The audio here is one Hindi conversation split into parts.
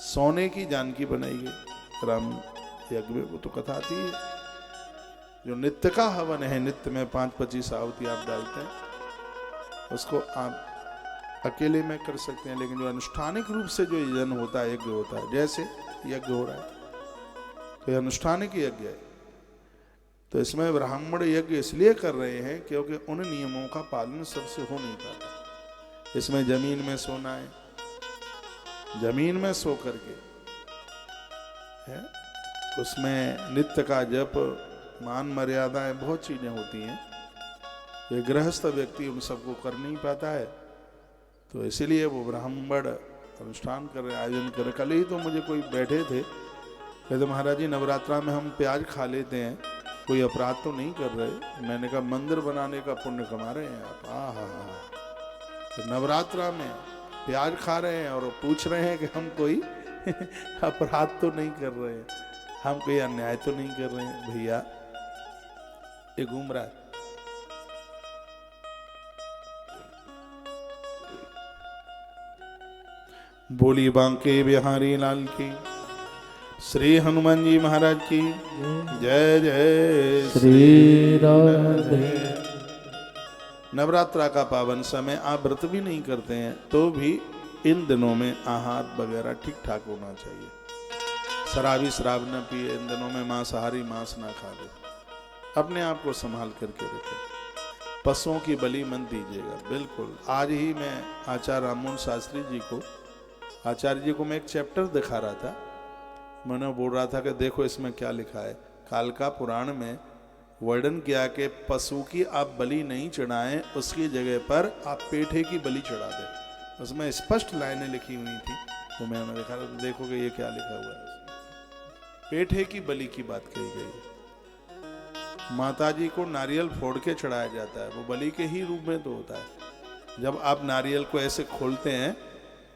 सोने की जानकी बनाई गई। राम यज्ञ में वो तो कथा आती है। जो नित्य का हवन है, नित्य में 5-25 आहुति आप डालते हैं, उसको आप अकेले में कर सकते हैं। लेकिन जो अनुष्ठानिक रूप से जो यजन होता है, यज्ञ होता है, जैसे यज्ञ हो रहा है तो अनुष्ठानिक यज्ञ है, तो इसमें ब्राह्मण यज्ञ इसलिए कर रहे हैं क्योंकि उन नियमों का पालन सबसे हो नहीं पाता। इसमें जमीन में सोना है, जमीन में सो करके है, उसमें नित्य का जप, मान मर्यादाएं, बहुत चीजें होती हैं। ये गृहस्थ व्यक्ति उन सबको कर नहीं पाता है, तो इसीलिए वो ब्राह्मण अनुष्ठान कर रहे, आयोजन कर रहे। कल ही तो मुझे कोई बैठे थे, कहते महाराज जी नवरात्रा में हम प्याज खा लेते हैं, कोई अपराध तो नहीं कर रहे। मैंने कहा मंदिर बनाने का पुण्य कमा रहे हैं आप। हाँ, तो नवरात्रा में प्याज खा रहे हैं और पूछ रहे हैं कि हम कोई अपराध तो नहीं कर रहे हैं, हम कोई अन्याय तो नहीं कर रहे हैं। भैया ये घूम रहा है। बोली बांके बिहारी लाल की, श्री हनुमान जी महाराज की जय जय श्री राधे। नवरात्रा का पावन समय, आप व्रत भी नहीं करते हैं तो भी इन दिनों में आहार वगैरह ठीक ठाक होना चाहिए। शराबी शराब न पिए, इन दिनों में मांसाहारी मांस ना खा ले, अपने आप को संभाल करके रखें। पशुओं की बलि मत दीजिएगा, बिल्कुल। आज ही मैं आचार्य राममोहन शास्त्री जी को, आचार्य जी को मैं एक चैप्टर दिखा रहा था। मैंने बोल रहा था कि देखो इसमें क्या लिखा है। कालका पुराण में वर्णन किया कि पशु की आप बलि नहीं चढ़ाएं, उसकी जगह पर आप पेठे की बलि चढ़ा दें। उसमें स्पष्ट लाइनें लिखी हुई थी, तो मैंने देखा तो देखोगे ये क्या लिखा हुआ है। पेठे की बलि की बात कही गई। माता जी को नारियल फोड़ के चढ़ाया जाता है, वो बलि के ही रूप में तो होता है। जब आप नारियल को ऐसे खोलते हैं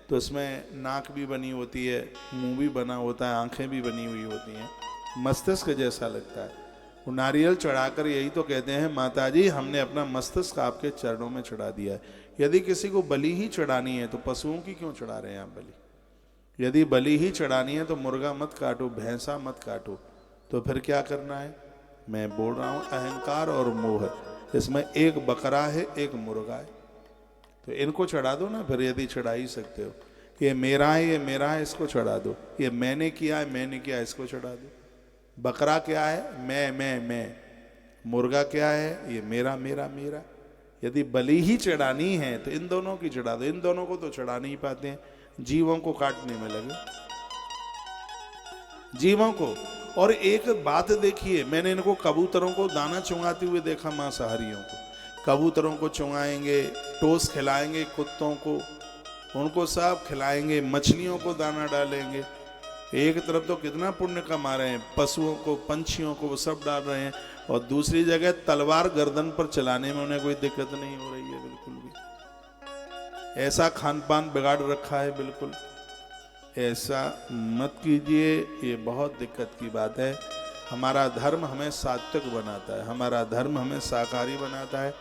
तो इसमें नाक भी बनी होती है, मुंह भी बना होता है, आंखें भी बनी हुई होती हैं, मस्तिष्क जैसा लगता है। वो नारियल चढ़ाकर यही तो कहते हैं माता जी हमने अपना मस्तिष्क आपके चरणों में चढ़ा दिया है। यदि किसी को बलि ही चढ़ानी है तो पशुओं की क्यों चढ़ा रहे हैं आप बलि? यदि बलि ही चढ़ानी है तो मुर्गा मत काटो, भैंसा मत काटो, तो फिर क्या करना है? मैं बोल रहा हूँ अहंकार और मोह, इसमें एक बकरा है एक मुर्गा है, तो इनको चढ़ा दो ना फिर, यदि चढ़ा ही सकते हो। ये मेरा है, ये मेरा है, इसको चढ़ा दो। ये मैंने किया है, मैंने किया, इसको चढ़ा दो। बकरा क्या है? मैं। मुर्गा क्या है? ये मेरा मेरा मेरा। यदि बलि ही चढ़ानी है तो इन दोनों की चढ़ा दो। इन दोनों को तो चढ़ा नहीं पाते हैं, जीवों को काटने में लगे, जीवों को। और एक बात देखिए, मैंने इनको कबूतरों को दाना चुंगाते हुए देखा, मांसाहारियों को। कबूतरों को चुंगाएंगे, टोस खिलाएंगे, कुत्तों को उनको सब खिलाएंगे, मछलियों को दाना डालेंगे। एक तरफ तो कितना पुण्य कमा रहे हैं, पशुओं को, पंछियों को वो सब डाल रहे हैं, और दूसरी जगह तलवार गर्दन पर चलाने में उन्हें कोई दिक्कत नहीं हो रही है बिल्कुल भी। ऐसा खान पान बिगाड़ रखा है, बिल्कुल ऐसा मत कीजिए, ये बहुत दिक्कत की बात है। हमारा धर्म हमें सात्विक बनाता है, हमारा धर्म हमें शाकाहारी बनाता है।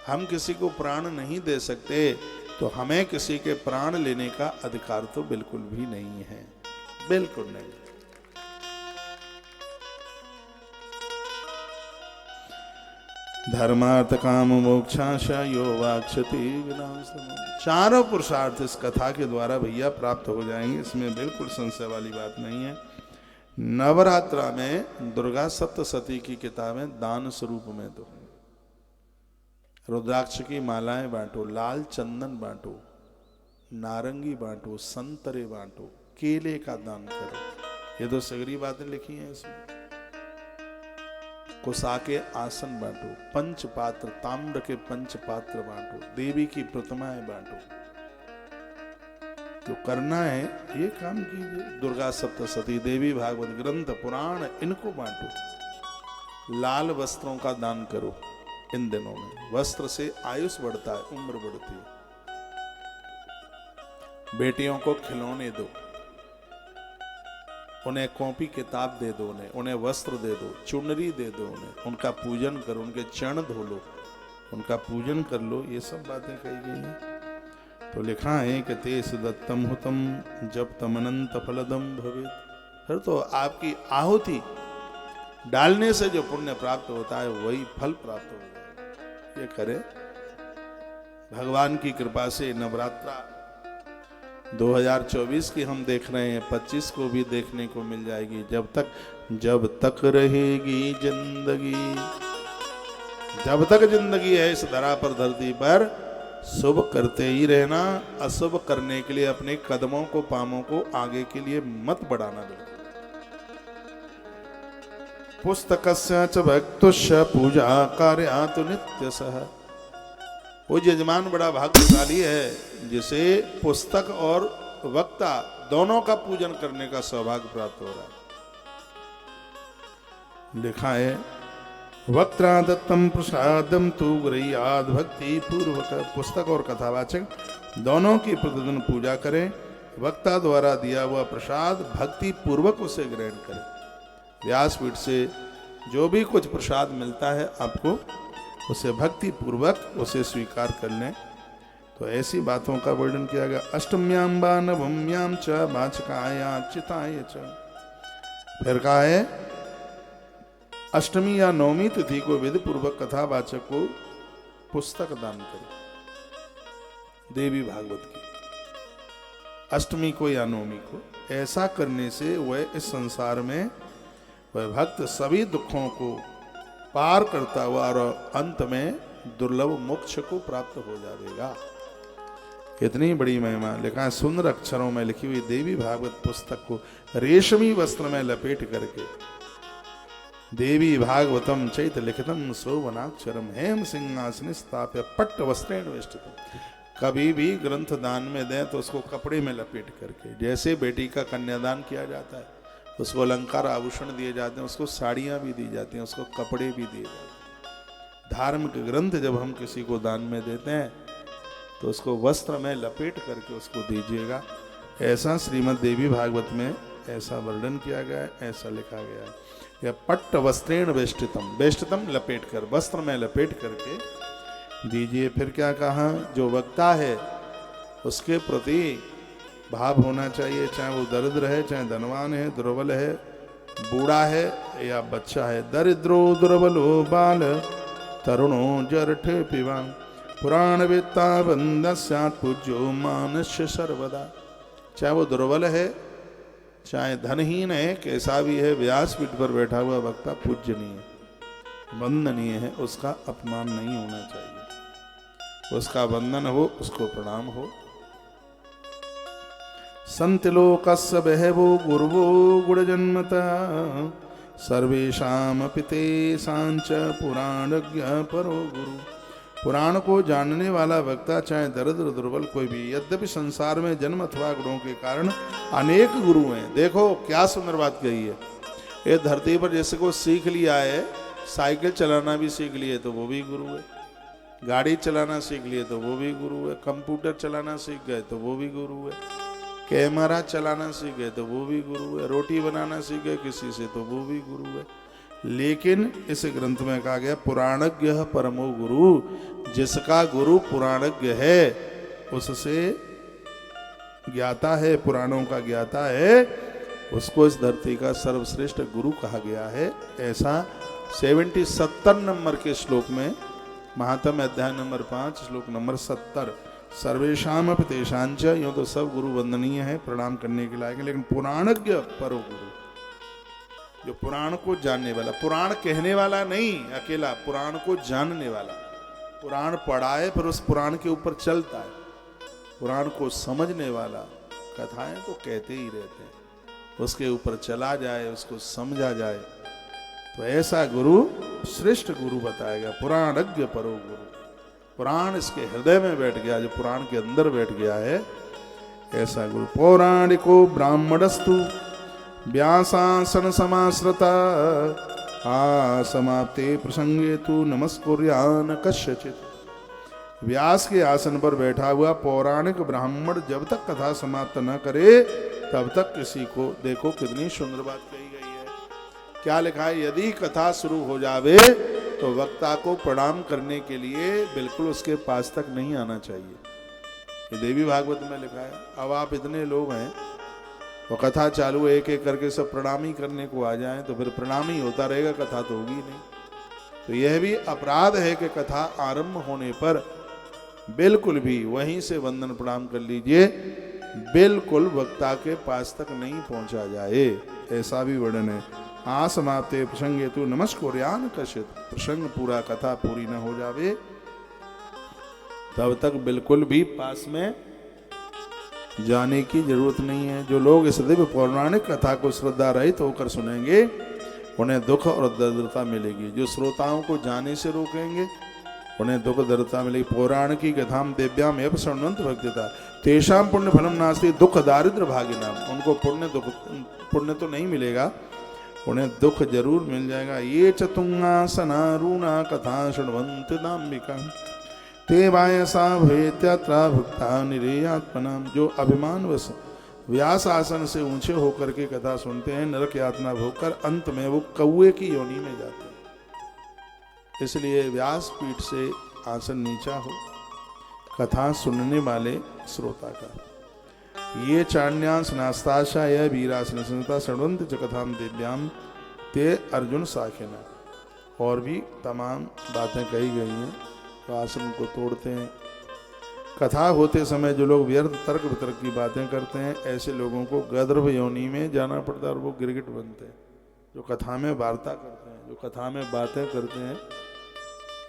हम किसी को प्राण नहीं दे सकते, तो हमें किसी के प्राण लेने का अधिकार तो बिल्कुल भी नहीं है, बिल्कुल नहीं। धर्मार्थ काम मोक्षाश यो वाक्षति विनाशम, चारों पुरुषार्थ इस कथा के द्वारा भैया प्राप्त हो जाएंगे, इसमें बिल्कुल संशय वाली बात नहीं है। नवरात्रा में दुर्गा सप्तशती की किताबें दान स्वरूप में दो। रुद्राक्ष की मालाएं बांटो, लाल चंदन बांटो, नारंगी बांटो, संतरे बांटो, केले का दान करो। ये तो सगरी बातें लिखी हैं इसमें। कुसा के आसन बांटो, पंचपात्र, ताम्र के पंचपात्र बांटो, देवी की प्रतिमाएं बांटो। तो करना है ये काम कीजिए। दुर्गा सप्तशती, देवी भागवत ग्रंथ, पुराण, इनको बांटो। लाल वस्त्रों का दान करो इन दिनों में। वस्त्र से आयुष बढ़ता है, उम्र बढ़ती है। बेटियों को खिलौने दो, उन्हें कॉपी किताब दे दो, उन्हें वस्त्र दे दो, चुनरी दे दो, उनका पूजन करो, उनके चरण धो लो, उनका पूजन कर लो। ये सब बातें कही गई हैं। तो लिखा है कि तेस दत्तम हुतम जब तम अनंत फलदम भवेत। फिर तो आपकी आहुति डालने से जो पुण्य प्राप्त होता है वही फल प्राप्त होता है। ये करे भगवान की कृपा से नवरात्रा 2024 की हम देख रहे हैं, 25 को भी देखने को मिल जाएगी। जब तक रहेगी जिंदगी, जब तक जिंदगी है इस धरा पर धरती पर, शुभ करते ही रहना, अशुभ करने के लिए अपने कदमों को पामों को आगे के लिए मत बढ़ाना। बिल्कुल पुस्तकस्य च भक्तुष्य पूजा कार्यातु नित्य सह। वो यजमान बड़ा भाग्यशाली है जिसे पुस्तक और वक्ता दोनों का पूजन करने का सौभाग्य प्राप्त हो रहा है। लिखा है वक्त्रा दत्तम प्रसादम तु गृह्याद भक्ति पूर्वक। पुस्तक और कथावाचक दोनों की प्रतिदिन पूजा करें, वक्ता द्वारा दिया हुआ प्रसाद भक्ति पूर्वक उसे ग्रहण करें। व्यासपीठ से जो भी कुछ प्रसाद मिलता है आपको उसे भक्ति पूर्वक उसे स्वीकार कर लें। तो ऐसी बातों का वर्णन किया गया। अष्टम्याम व नवम्याम च वाचकाया चिताय च। फिर कहा है अष्टमी या नवमी तिथि को विधि पूर्वक कथावाचक को पुस्तक दान करें, देवी भागवत की, अष्टमी को या नवमी को। ऐसा करने से वह इस संसार में वह भक्त सभी दुखों को पार करता हुआ और अंत में दुर्लभ मोक्ष को प्राप्त हो जाएगा। इतनी बड़ी महिमा। लिखा है सुंदर अक्षरों में लिखी हुई देवी भागवत पुस्तक को रेशमी वस्त्र में लपेट करके देवी भागवतम चैत लिखितम शोभनाक्षरम हेम सिंहासन स्थाप्य पट्ट वस्त्रेण वेष्टितम। कभी भी ग्रंथ दान में दें तो उसको कपड़े में लपेट करके, जैसे बेटी का कन्यादान किया जाता है उसको अलंकार आभूषण दिए जाते हैं, उसको साड़ियाँ भी दी जाती हैं, उसको कपड़े भी दिए जाते हैं। धार्मिक ग्रंथ जब हम किसी को दान में देते हैं तो उसको वस्त्र में लपेट करके उसको दीजिएगा। ऐसा श्रीमद् देवी भागवत में ऐसा वर्णन किया गया है, ऐसा लिखा गया है। यह पट्ट वस्त्रेण वेष्टितम, वेष्टितम लपेट कर, वस्त्र में लपेट करके दीजिए। फिर क्या कहा, जो वक्ता है उसके प्रति भाव होना चाहिए, चाहे वो दरिद्र है, चाहे धनवान है, दुर्बल है, बूढ़ा है या बच्चा है। दरिद्रो दुर्बलो बाल तरुणो जरठ पिवान पुराण वेत्ता बंदस्यात् पूज्यो मानस्य सर्वदा। चाहे वो दुर्बल है, चाहे धनहीन है, कैसा भी है, व्यासपीठ पर बैठा हुआ वक्ता पूज्यनीय है, वंदनीय है, उसका अपमान नहीं होना चाहिए, उसका वंदन हो, उसको प्रणाम हो। संत लोकस्य बहवो गुरवो गुणजन्मता सर्वेषां पितेषां च पुराणज्ञ परो गुरु। पुराण को जानने वाला वक्ता चाहे दरिद्र दुर्बल कोई भी, यद्यपि संसार में जन्म अथवा गुणों के कारण अनेक गुरु हैं। देखो क्या सुंदर बात कही है। ये धरती पर जैसे को सीख लिया है, साइकिल चलाना भी सीख लिए तो वो भी गुरु है, गाड़ी चलाना सीख लिए तो वो भी गुरु है, कंप्यूटर चलाना सीख गए तो वो भी गुरु है, कैमरा चलाना सीख गए तो वो भी गुरु है, रोटी बनाना सीख गए किसी से तो वो भी गुरु है। लेकिन इस ग्रंथ में कहा गया पुराणज्ञ परमो गुरु। जिसका गुरु पुराणज्ञ है, उससे ज्ञाता है, पुराणों का ज्ञाता है, उसको इस धरती का सर्वश्रेष्ठ गुरु कहा गया है। ऐसा 70 नंबर के श्लोक में, महात्म्य अध्याय नंबर 5 श्लोक नंबर 70, सर्वेशाम पितेशांच। यूँ तो सब गुरु वंदनीय है, प्रणाम करने के लायक है, लेकिन पुराणज्ञ परो गुरु, जो पुराण को जानने वाला, पुराण कहने वाला नहीं अकेला, पुराण को जानने वाला, पुराण पढ़ा है फिर उस पुराण के ऊपर चलता है, पुराण को समझने वाला। कथाएं तो कहते ही रहते हैं, उसके ऊपर चला जाए, उसको समझा जाए, तो ऐसा गुरु श्रेष्ठ गुरु बताया गया। पुराणज्ञ परो गुरु, पुराण इसके हृदय में बैठ गया, जो पुराण के अंदर बैठ गया है, ऐसा गुरु। पौराणिको ब्राह्मणस्तु व्यासासन समाश्रता समाप्ते प्रसंगे तु नमस्कुर्यान कस्यचित्। व्यास के आसन पर बैठा हुआ पौराणिक ब्राह्मण जब तक कथा समाप्त न करे तब तक किसी को, देखो कितनी सुंदर बात कही गई है। क्या लिखा है, यदि कथा शुरू हो जावे तो वक्ता को प्रणाम करने के लिए बिल्कुल उसके पास तक नहीं आना चाहिए। ये देवी भागवत में लिखा है। अब आप इतने लोग हैं तो कथा चालू एक एक करके सब प्रणामी करने को आ जाएं तो फिर प्रणामी होता रहेगा, कथा तो होगी नहीं। तो यह भी अपराध है कि कथा आरंभ होने पर बिल्कुल भी वहीं से वंदन प्रणाम कर लीजिए, बिल्कुल वक्ता के पास तक नहीं पहुंचा जाए, ऐसा भी वर्णन है। आसमाप्ते प्रसंगे तु नमस्कुर्यान कशित, प्रसंग पूरा कथा पूरी न हो जावे तब तक बिल्कुल भी पास में जाने की जरूरत नहीं है। जो लोग इस दिव्य पौराणिक कथा को श्रद्धा रहित होकर सुनेंगे उन्हें दुख और दरिद्रता मिलेगी। जो श्रोताओं को जाने से रोकेंगे उन्हें दुख दरिद्रता मिलेगी। पौराण की कथाम दिव्याम एव शृण्वन्त भक्तिता तेषां पुण्य फलम नास्ति दुख दारिद्र भागिनाम। उनको पुण्य तो नहीं मिलेगा, उन्हें दुख जरूर मिल जाएगा। ये चतुंगासना रूणा कथा शृण्वन्ति दाम्भिका ते वायसा भवेत्यत्र भुक्ता निरेयात्मनाम। जो अभिमानवश व्यास आसन से ऊंचे होकर के कथा सुनते हैं, नरक यातना भोगकर अंत में वो कौए की योनि में जाते हैं। इसलिए व्यास पीठ से आसन नीचा हो कथा सुनने वाले श्रोता का। ये चाण्यास नास्ताशा यह वीरासन संता षड्वंत च कथाम दिव्याम ते अर्जुन साखिना। और भी तमाम बातें कही गई हैं, तो आसन को तोड़ते हैं। कथा होते समय जो लोग व्यर्थ तर्क वितर्क की बातें करते हैं, ऐसे लोगों को गंधर्व योनि में जाना पड़ता है और वो गिरगिट बनते हैं। जो कथा में वार्ता करते हैं, जो कथा में बातें करते हैं,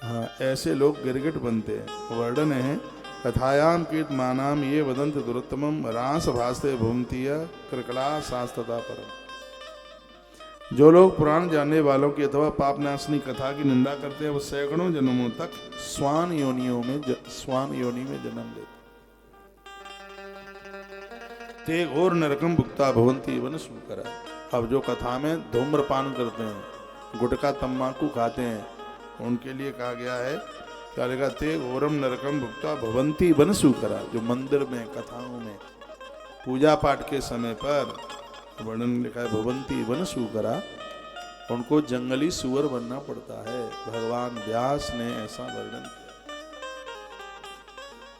हाँ, ऐसे लोग गिरगिट बनते हैं। वर्णन है कथायाम कीट मानाम ये वदंत दुरुत्तमम रास भास्ते भूमतीय कृकला शास्त्रता परम। जो लोग पुराण जानने वालों की अथवा पापनाशनी कथा की निंदा करते हैं वो सैकड़ों जन्मों तक स्वान योनि में जन्म लेते। ते घोर नरकम भुक्ता भवंती वन सूकरा। अब जो कथा में धूम्रपान करते हैं, गुटखा तम्बाकू खाते हैं, उनके लिए कहा गया है, क्या लिखा, ते घोरम नरकम भुक्ता भवंती वन सूकरा। जो मंदिर में कथाओं में पूजा पाठ के समय पर वर्णन लिखा है भवंती वन सूकरा, उनको जंगली सुअर बनना पड़ता है। भगवान व्यास ने ऐसा वर्णन किया।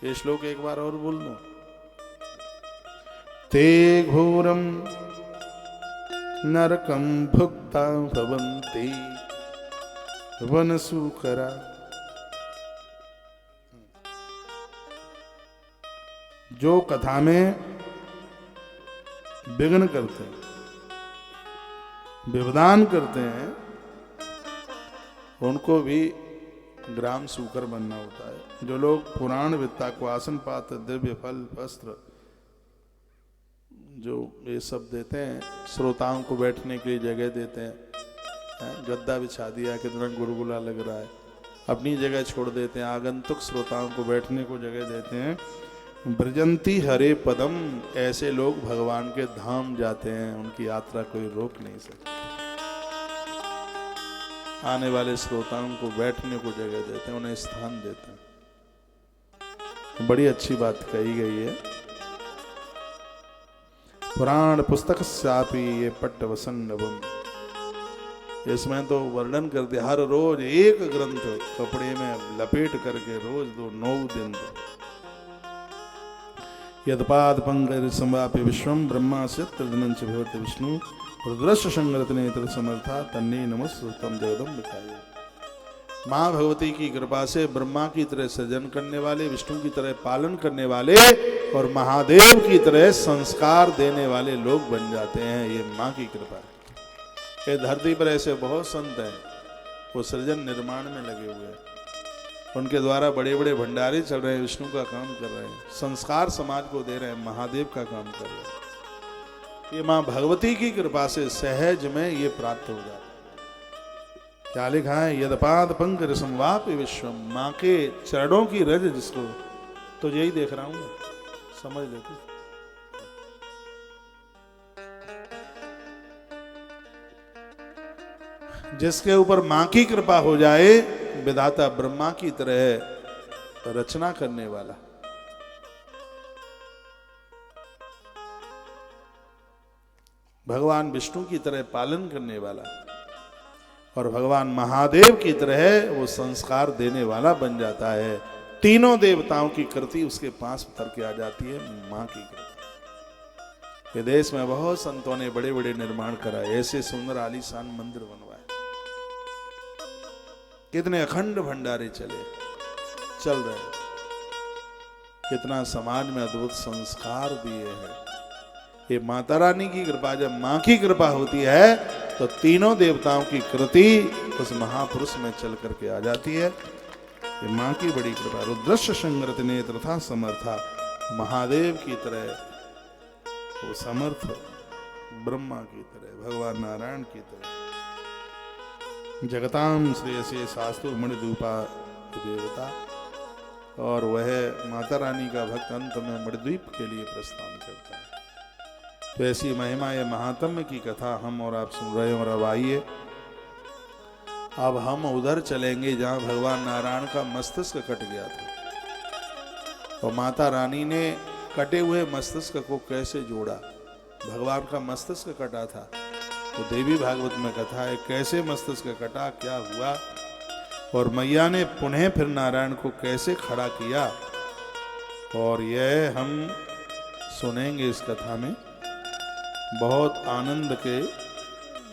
ये श्लोक एक बार और बोल दो। ते घोरम नरकम भुक्ता भवन्ति वन सूकरा। जो कथा में विघ्न करते हैं, विवधान करते हैं, उनको भी ग्राम सूकर बनना होता है। जो लोग पुराण वित्ता को आसन पात्र दिव्य फल वस्त्र जो ये सब देते हैं, श्रोताओं को बैठने के लिए जगह देते हैं, गद्दा बिछा दिया, कितना गुलगुला लग रहा है, अपनी जगह छोड़ देते हैं, आगंतुक श्रोताओं को बैठने को जगह देते हैं। ब्रजंती हरे पदम, ऐसे लोग भगवान के धाम जाते हैं, उनकी यात्रा कोई रोक नहीं सकता। आने वाले श्रोताओं को बैठने को जगह देते हैं, उन्हें स्थान देते हैं। बड़ी अच्छी बात कही गई है। पुराण पुस्तक सापी ये पट्ट वसंडवम, इसमें तो वर्णन कर दिया, हर रोज एक ग्रंथ कपड़े में लपेट करके रोज 9 दिन दो। यदपाद पंकज संवाप्य विश्वम ब्रह्मा से तृदनंच भवति विष्णु रुद्रश्च संगरतने तद समर्था तन्ने नमस्तुतं जगदम लिखाए। माँ भगवती की कृपा से ब्रह्मा की तरह सृजन करने वाले, विष्णु की तरह पालन करने वाले और महादेव की तरह संस्कार देने वाले लोग बन जाते हैं। ये माँ की कृपा है। ये धरती पर ऐसे बहुत संत हैं, वो सृजन निर्माण में लगे हुए हैं, उनके द्वारा बड़े बड़े भंडारे चल रहे हैं, विष्णु का काम कर रहे हैं, संस्कार समाज को दे रहे हैं, महादेव का काम कर रहे हैं। ये माँ भगवती की कृपा से सहज में ये प्राप्त हो जाता है। क्या लिखा है, यदपाद पंकज संवाप्य विश्वम, माँ के चरणों की रज जिसको, तो यही देख रहा हूं, समझ लेते। जिसके ऊपर माँ की कृपा हो जाए, विधाता ब्रह्मा की तरह रचना करने वाला, भगवान विष्णु की तरह पालन करने वाला और भगवान महादेव की तरह वो संस्कार देने वाला बन जाता है, तीनों देवताओं की कृति उसके पास उतर के आ जाती है, मां की कृति। ये देश में बहुत संतों ने बड़े बड़े निर्माण कराए, ऐसे सुंदर आलीशान मंदिर बनवाए, कितने अखंड भंडारे चल रहे हैं, कितना समाज में अद्भुत संस्कार दिए हैं। ये माता रानी की कृपा, जब मां की कृपा होती है तो तीनों देवताओं की कृति उस महापुरुष में चल करके आ जाती है। ये मां की बड़ी कृपा। रुद्रस्य संगृत नेत्र था समर्था, महादेव की तरह वो समर्थ, ब्रह्मा की तरह, भगवान नारायण की तरह। जगताम श्रेयसे शास्तु मणिद्वीपा देवता, और वह माता रानी का भक्त अंत में मणिद्वीप के लिए प्रस्थान करता है। तो ऐसी महिमा ये महात्म्य की कथा हम और आप सुन रहे हैं। और अब आइए, अब हम उधर चलेंगे जहां भगवान नारायण का मस्तिष्क कट गया था, और माता रानी ने कटे हुए मस्तिष्क को कैसे जोड़ा। भगवान का मस्तिष्क कटा था, तो देवी भागवत में कथा है कैसे मस्तिष्क कटा, क्या हुआ, और मैया ने पुनः फिर नारायण को कैसे खड़ा किया। और यह हम सुनेंगे इस कथा में बहुत आनंद के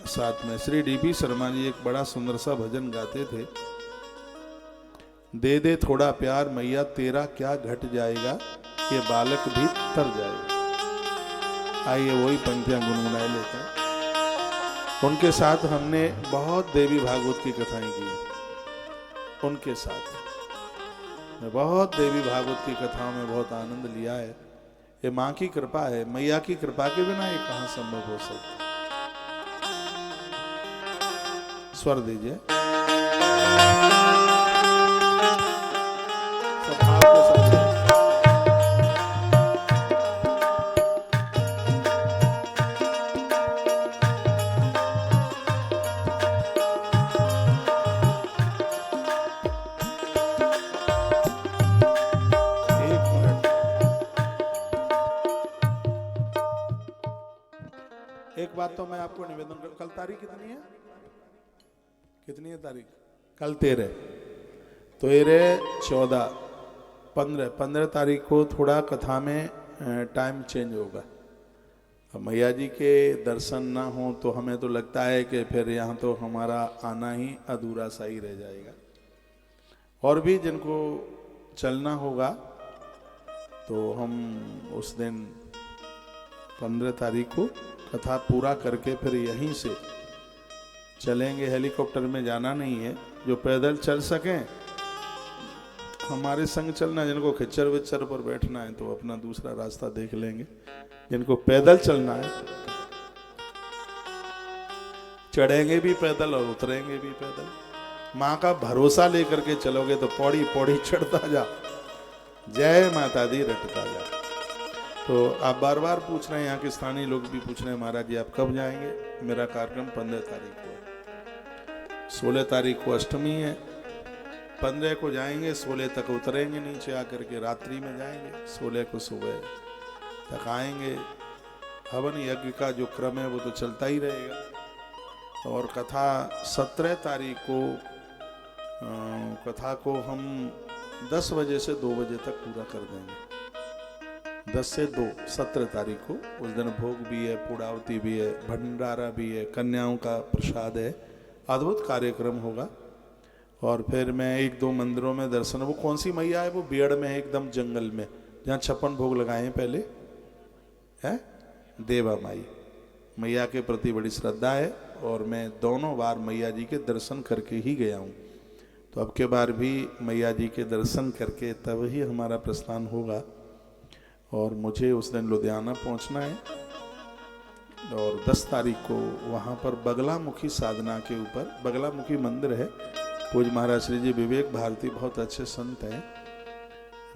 साथ में। श्री डीपी शर्मा जी एक बड़ा सुंदर सा भजन गाते थे, दे दे थोड़ा प्यार मैया तेरा क्या घट जाएगा, ये बालक भी तर जाएगा। आइए वही पंक्तियां गुनगुनाए लेते हैं। उनके साथ हमने बहुत देवी भागवत की कथाएं की, उनके साथ मैं बहुत देवी भागवत की कथाओं में बहुत आनंद लिया है। ये मां की कृपा है, मैया की कृपा के बिना ये कहां संभव हो सकता। स्वर दीजिए सब भाव के साथ। एक बात तो मैं आपको निवेदन कर, कल तारीख कितनी है? कितनी है तारीख? कल 13, तो 14, 15 तारीख को थोड़ा कथा में टाइम चेंज होगा। अब मैया जी के दर्शन ना हो तो हमें तो लगता है कि फिर यहाँ तो हमारा आना ही अधूरा सा ही रह जाएगा। और भी जिनको चलना होगा तो हम उस दिन 15 तारीख को कथा पूरा करके फिर यहीं से चलेंगे। हेलीकॉप्टर में जाना नहीं है, जो पैदल चल सकें हमारे संग चलना, जिनको खिच्चर विच्चर पर बैठना है तो अपना दूसरा रास्ता देख लेंगे। जिनको पैदल चलना है चढ़ेंगे भी पैदल और उतरेंगे भी पैदल। माँ का भरोसा लेकर के चलोगे तो पौड़ी पौड़ी चढ़ता जा, जय माता दी रटता जा। तो आप बार बार पूछ रहे हैं, यहाँ के स्थानीय लोग भी पूछ रहे हैं महाराज जी आप कब जाएंगे? मेरा कार्यक्रम 15 तारीख को है, 16 तारीख को अष्टमी है, 15 को जाएंगे, 16 तक उतरेंगे नीचे आकर के, रात्रि में जाएंगे, 16 को सुबह तक आएंगे। हवन यज्ञ का जो क्रम है वो तो चलता ही रहेगा। और कथा 17 तारीख को कथा को हम 10 बजे से 2 बजे तक पूरा कर देंगे। 10 से 2 17 तारीख को, उस दिन भोग भी है, पूर्णावती भी है, भंडारा भी है, कन्याओं का प्रसाद है, अद्भुत कार्यक्रम होगा। और फिर मैं 1-2 मंदिरों में दर्शन, वो कौन सी मैया है? वो बेड़ में है, एकदम जंगल में, जहाँ 56 भोग लगाए हैं पहले, है देवा माई। मैया के प्रति बड़ी श्रद्धा है और मैं दोनों बार मैया जी के दर्शन करके ही गया हूँ। तो अब के बार भी मैया जी के दर्शन करके तब ही हमारा प्रस्थान होगा। और मुझे उस दिन लुधियाना पहुंचना है और 10 तारीख को वहां पर बगलामुखी साधना के ऊपर, बगलामुखी मंदिर है, पूज्य महाराज श्री जी विवेक भारती बहुत अच्छे संत हैं।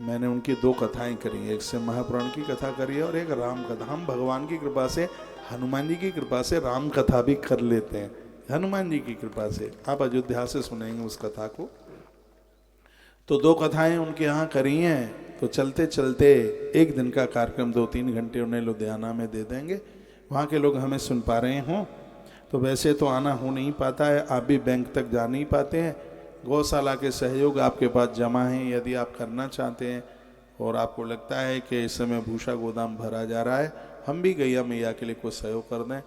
मैंने उनकी 2 कथाएं करी, एक से महापुराण की कथा करी है और एक राम कथा। हम भगवान की कृपा से, हनुमान जी की कृपा से राम कथा भी कर लेते हैं, हनुमान जी की कृपा से। आप अयोध्या से सुनेंगे उस कथा को। तो 2 कथाएं उनके यहाँ करी हैं। तो चलते चलते एक दिन का कार्यक्रम 2-3 घंटे उन्हें लुधियाना में दे देंगे। वहाँ के लोग हमें सुन पा रहे हों तो वैसे तो आना हो नहीं पाता है, आप भी बैंक तक जा नहीं पाते हैं, गौशाला के सहयोग आपके पास जमा है, यदि आप करना चाहते हैं और आपको लगता है कि इस समय भूसा गोदाम भरा जा रहा है, हम भी गैया मैया के लिए कुछ सहयोग कर दें,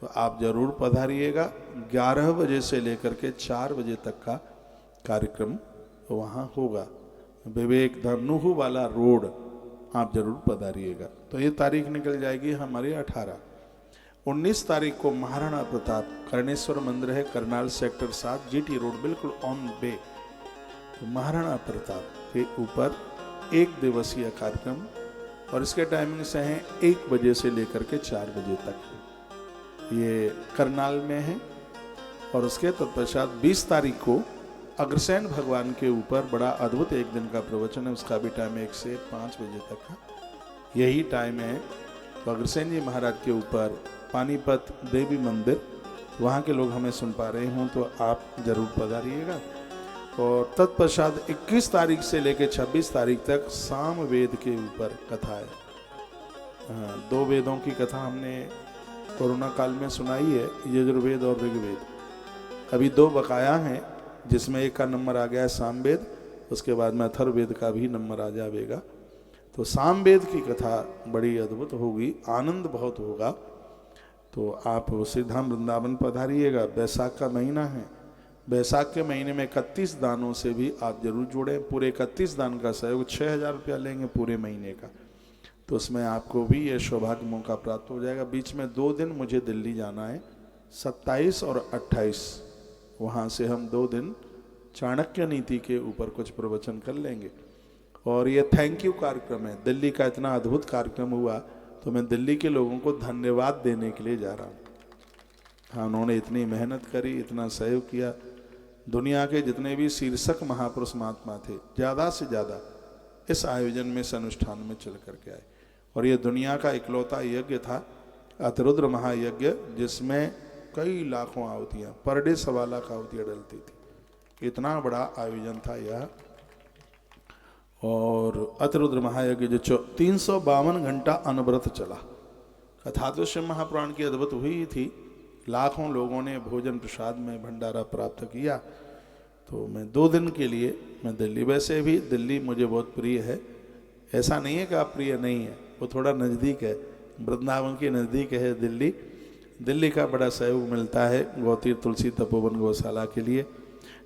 तो आप जरूर पधारिएगा। 11 बजे से लेकर के 4 बजे तक का कार्यक्रम वहाँ होगा। विवेक धनुहू वाला रोड, आप जरूर पधारिएगा। तो ये तारीख निकल जाएगी हमारी 18। 19 तारीख को महाराणा प्रताप कर्णेश्वर मंदिर है, करनाल सेक्टर 7 GT रोड, बिल्कुल ऑन बे। तो महाराणा प्रताप के ऊपर 1 दिवसीय कार्यक्रम, और इसके टाइमिंग से हैं 1 बजे से लेकर के 4 बजे तक। ये करनाल में है। और उसके तत्पश्चात 20 तारीख को अग्रसेन भगवान के ऊपर बड़ा अद्भुत 1 दिन का प्रवचन है। उसका भी टाइम 1 से 5 बजे तक का यही टाइम है। तो अग्रसेन जी महाराज के ऊपर पानीपत देवी मंदिर, वहाँ के लोग हमें सुन पा रहे हों तो आप जरूर पधारिएगा। और तत्पश्चात 21 तारीख से लेकर 26 तारीख तक साम वेद के ऊपर कथा है। 2 वेदों की कथा हमने कोरोना काल में सुनाई है, यजुर्वेद और ऋग्वेद। अभी 2 बकाया हैं, जिसमें एक का नंबर आ गया है सामवेद, उसके बाद में अथर्ववेद का भी नंबर आ जाएगा। तो सामवेद की कथा बड़ी अद्भुत होगी, आनंद बहुत होगा। तो आप श्रीधाम वृंदावन पधारिएगा। बैसाख का महीना है, बैसाख के महीने में 31 दानों से भी आप जरूर जुड़ें। पूरे 31 दान का सहयोग 6000 रुपया लेंगे पूरे महीने का, तो उसमें आपको भी ये सौभाग्य मौका प्राप्त हो जाएगा। बीच में 2 दिन मुझे दिल्ली जाना है, 27 और 28। वहाँ से हम 2 दिन चाणक्य नीति के ऊपर कुछ प्रवचन कर लेंगे। और ये थैंक यू कार्यक्रम है। दिल्ली का इतना अद्भुत कार्यक्रम हुआ, तो मैं दिल्ली के लोगों को धन्यवाद देने के लिए जा रहा हूँ। हाँ, उन्होंने इतनी मेहनत करी, इतना सहयोग किया। दुनिया के जितने भी शीर्षक महापुरुष महात्मा थे, ज़्यादा से ज़्यादा इस आयोजन में, इस अनुष्ठान में चल करके आए। और ये दुनिया का इकलौता यज्ञ था, अतिरुद्र महायज्ञ, जिसमें कई लाखों आहुतियाँ, पर डे 1.25 लाख आहुतियाँ डलती थी। इतना बड़ा आयोजन था यह। और अतिरुद्र महायज्ञ जो 352 घंटा अनवरत चला। कथा तो शिव महापुराण की अद्भुत हुई थी। लाखों लोगों ने भोजन प्रसाद में भंडारा प्राप्त किया। तो मैं 2 दिन के लिए मैं दिल्ली, वैसे भी दिल्ली मुझे बहुत प्रिय है। ऐसा नहीं है कि आप प्रिय नहीं है, वो थोड़ा नज़दीक है, वृंदावन के नज़दीक है दिल्ली। दिल्ली का बड़ा सहयोग मिलता है गौतीर्थ तुलसी तपोवन गौशाला के लिए।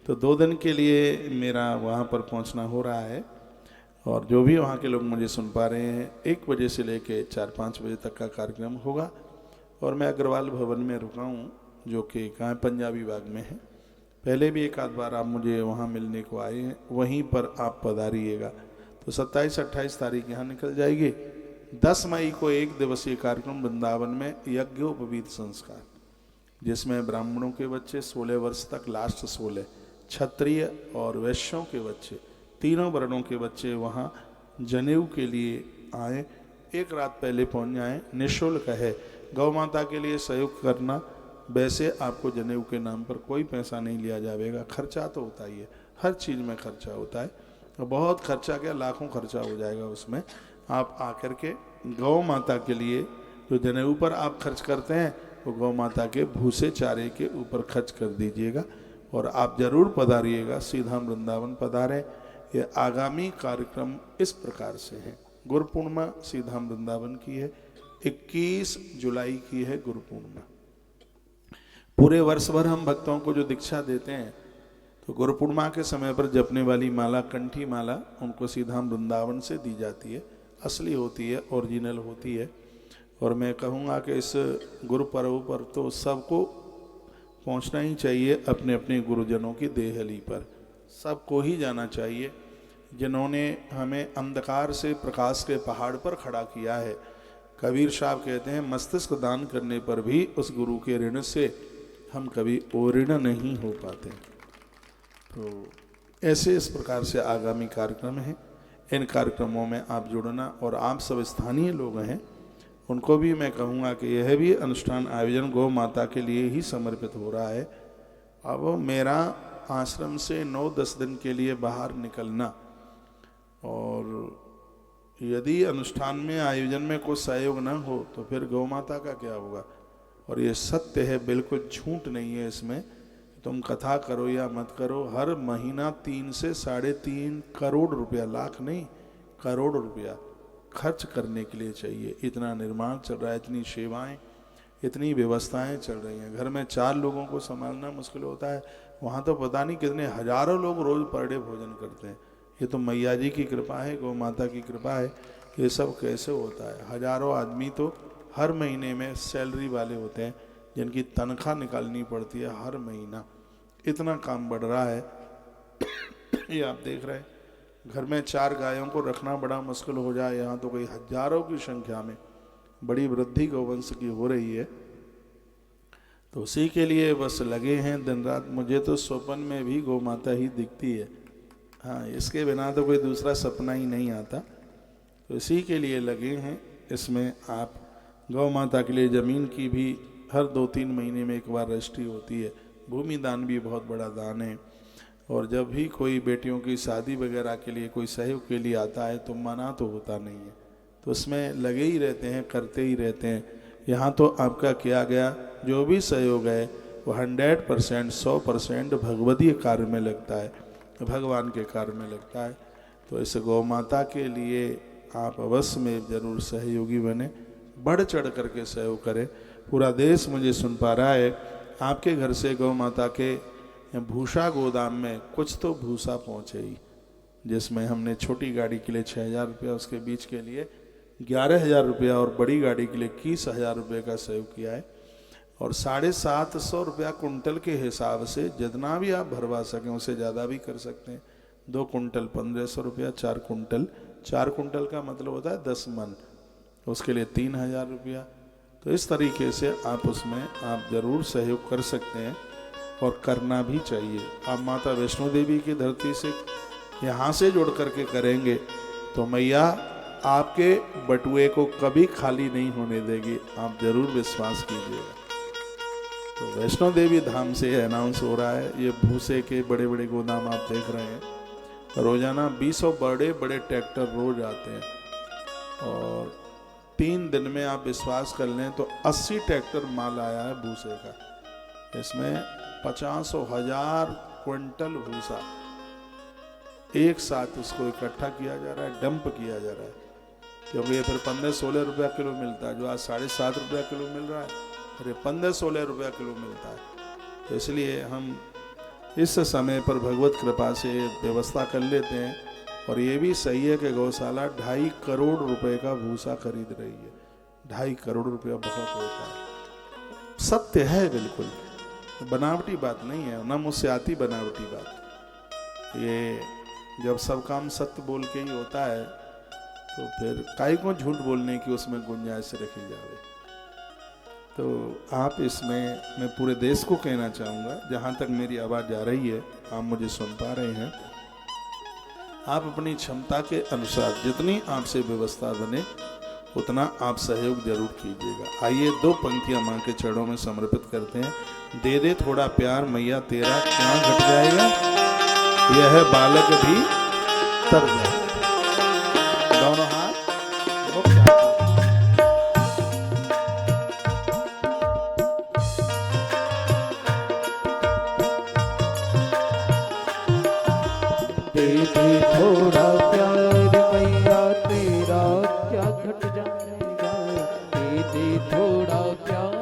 तो 2 दिन के लिए मेरा वहाँ पर पहुँचना हो रहा है। और जो भी वहाँ के लोग मुझे सुन पा रहे हैं, 1 बजे से लेके 4-5 बजे तक का कार्यक्रम होगा। और मैं अग्रवाल भवन में रुका हूँ, जो कि कहाँ पंजाबी बाग में है। पहले भी 1 आध बार आप मुझे वहाँ मिलने को आए हैं, वहीं पर आप पधारिएगा। तो 27-28 तारीख यहाँ निकल जाएगी। 10 मई को 1 दिवसीय कार्यक्रम वृंदावन में यज्ञोपवीत संस्कार, जिसमें ब्राह्मणों के बच्चे 16 वर्ष तक, लास्ट 16, क्षत्रिय और वैश्यों के बच्चे, तीनों वर्णों के बच्चे वहाँ जनेऊ के लिए आए। 1 रात पहले पहुँच जाएँ, निःशुल्क है। गौ माता के लिए सहयोग करना, वैसे आपको जनेऊ के नाम पर कोई पैसा नहीं लिया जाएगा। खर्चा तो होता ही है, हर चीज़ में खर्चा होता है, तो बहुत खर्चा, क्या लाखों खर्चा हो जाएगा उसमें। आप आकर के गौ माता के लिए जो जनेऊ पर आप खर्च करते हैं, वो गौ माता के भूसे चारे के ऊपर खर्च कर दीजिएगा। और आप जरूर पधारिएगा, श्रीधाम वृंदावन पधारें। ये आगामी कार्यक्रम इस प्रकार से है। गुरु पूर्णिमा श्रीधाम वृंदावन की है, 21 जुलाई की है गुरु पूर्णिमा। पूरे वर्ष भर हम भक्तों को जो दीक्षा देते हैं, तो गुरु पूर्णिमा के समय पर जपने वाली माला, कंठी माला, उनको श्रीधाम वृंदावन से दी जाती है। असली होती है, ओरिजिनल होती है। और मैं कहूँगा कि इस गुरु पर्व पर तो सबको पहुँचना ही चाहिए, अपने अपने गुरुजनों की देहली पर सबको ही जाना चाहिए, जिन्होंने हमें अंधकार से प्रकाश के पहाड़ पर खड़ा किया है। कबीर साहब कहते हैं, मस्तिष्क दान करने पर भी उस गुरु के ऋण से हम कभी ओऋण नहीं हो पाते। तो ऐसे इस प्रकार से आगामी कार्यक्रम हैं। इन कार्यक्रमों में आप जुड़ना, और आप सब स्थानीय लोग हैं, उनको भी मैं कहूँगा कि यह भी अनुष्ठान आयोजन गौ माता के लिए ही समर्पित हो रहा है। अब मेरा आश्रम से 9-10 दिन के लिए बाहर निकलना, और यदि अनुष्ठान में, आयोजन में कोई सहयोग न हो, तो फिर गौ माता का क्या होगा। और ये सत्य है, बिल्कुल झूठ नहीं है इसमें। तुम कथा करो या मत करो, हर महीना 3 से 3.5 करोड़ रुपया, लाख नहीं करोड़ रुपया खर्च करने के लिए चाहिए। इतना निर्माण चल रहा है, इतनी सेवाएं, इतनी व्यवस्थाएं चल रही हैं। घर में 4 लोगों को संभालना मुश्किल होता है, वहाँ तो पता नहीं कितने हजारों लोग रोज पर डे भोजन करते हैं। ये तो मैया जी की कृपा है, गौ माता की कृपा है। ये सब कैसे होता है? हजारों आदमी तो हर महीने में सैलरी वाले होते हैं, जिनकी तनख्वाह निकालनी पड़ती है हर महीना। इतना काम बढ़ रहा है। ये आप देख रहे हैं, घर में 4 गायों को रखना बड़ा मुश्किल हो जाए, यहाँ तो कई हजारों की संख्या में बड़ी वृद्धि गौवंश की हो रही है। तो उसी के लिए बस लगे हैं दिन रात। मुझे तो स्वप्न में भी गौ माता ही दिखती है। हाँ, इसके बिना तो कोई दूसरा सपना ही नहीं आता। तो इसी के लिए लगे हैं। इसमें आप गौ माता के लिए ज़मीन की भी हर 2-3 महीने में एक बार रजिस्ट्री होती है। भूमि दान भी बहुत बड़ा दान है। और जब भी कोई बेटियों की शादी वगैरह के लिए कोई सहयोग के लिए आता है तो मना तो होता नहीं है, तो उसमें लगे ही रहते हैं, करते ही रहते हैं। यहाँ तो आपका किया गया जो भी सहयोग है वो 100%, 100% भगवतीय कार्य में लगता है, भगवान के कार्य में लगता है। तो इस गौ माता के लिए आप अवश्य में जरूर सहयोगी बने, बढ़ चढ़ करके सहयोग करें। पूरा देश मुझे सुन पा रहा है। आपके घर से गौ माता के भूसा गोदाम में कुछ तो भूसा पहुँचे ही, जिसमें हमने छोटी गाड़ी के लिए 6,000 रुपया, उसके बीच के लिए 11,000 रुपया और बड़ी गाड़ी के लिए 21,000 रुपये का सहयोग किया है। और 750 रुपया कुंटल के हिसाब से जितना भी आप भरवा सकें, उससे ज़्यादा भी कर सकते हैं। 2 कुंटल 1,500 रुपया, 4 कुंटल, 4 कुंटल का मतलब होता है 10 मन, उसके लिए 3,000 रुपया। तो इस तरीके से आप उसमें आप ज़रूर सहयोग कर सकते हैं और करना भी चाहिए। आप माता वैष्णो देवी की धरती से यहाँ से जुड़ करके करेंगे तो मैया आपके बटुए को कभी खाली नहीं होने देगी, आप जरूर विश्वास कीजिएगा। तो वैष्णो देवी धाम से अनाउंस हो रहा है। ये भूसे के बड़े बड़े गोदाम आप देख रहे हैं, रोजाना 20 बड़े बड़े ट्रैक्टर रोज आते हैं और 3 दिन में आप विश्वास कर लें तो 80 ट्रैक्टर माल आया है भूसे का। इसमें 50,000 क्विंटल भूसा एक साथ उसको इकट्ठा किया जा रहा है, डंप किया जा रहा है। क्योंकि ये फिर 15-16 रुपया किलो मिलता है, जो आज 7.5 रुपया किलो मिल रहा है, फिर 15-16 रुपया किलो मिलता है। तो इसलिए हम इस समय पर भगवत कृपा से व्यवस्था कर लेते हैं। और ये भी सही है कि गौशाला 2.5 करोड़ रुपए का भूसा खरीद रही है। 2.5 करोड़ रुपया बहुत होता है, सत्य है, बिल्कुल बनावटी बात नहीं है, ना मुझसे आती बनावटी बात। ये जब सब काम सत्य बोल के ही होता है तो फिर काहे को झूठ बोलने की उसमें गुंजाइश रखी जावे। तो आप इसमें, मैं पूरे देश को कहना चाहूँगा, जहाँ तक मेरी आवाज़ जा रही है, आप मुझे सुन पा रहे हैं, आप अपनी क्षमता के अनुसार जितनी आपसे व्यवस्था बने उतना आप सहयोग जरूर कीजिएगा। आइए 2 पंक्तियाँ माँ के चरणों में समर्पित करते हैं। दे दे थोड़ा प्यार मैया, तेरा क्या घट जाएगा, यह बालक भी तर जाए। दोनों हाथ दे दे थोड़ा प्यार मैया, तेरा क्या घट जाएगा। दे दे थोड़ा प्यार,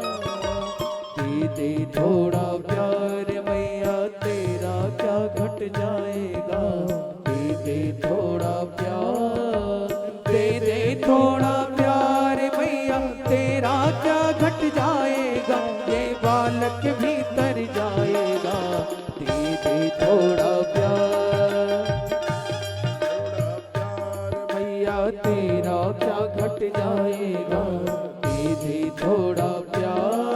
दे दे थोड़ा प्यार मैया, तेरा क्या घट जाएगा। दे दे थोड़ा प्यार, दे दे थोड़ा प्यार मैया, तेरा क्या घट जाएगा। ये बालक भी तर जाएगा। दे दे थोड़ा प्यार तेरा क्या घट जाएगा। दे दे थोड़ा प्यार।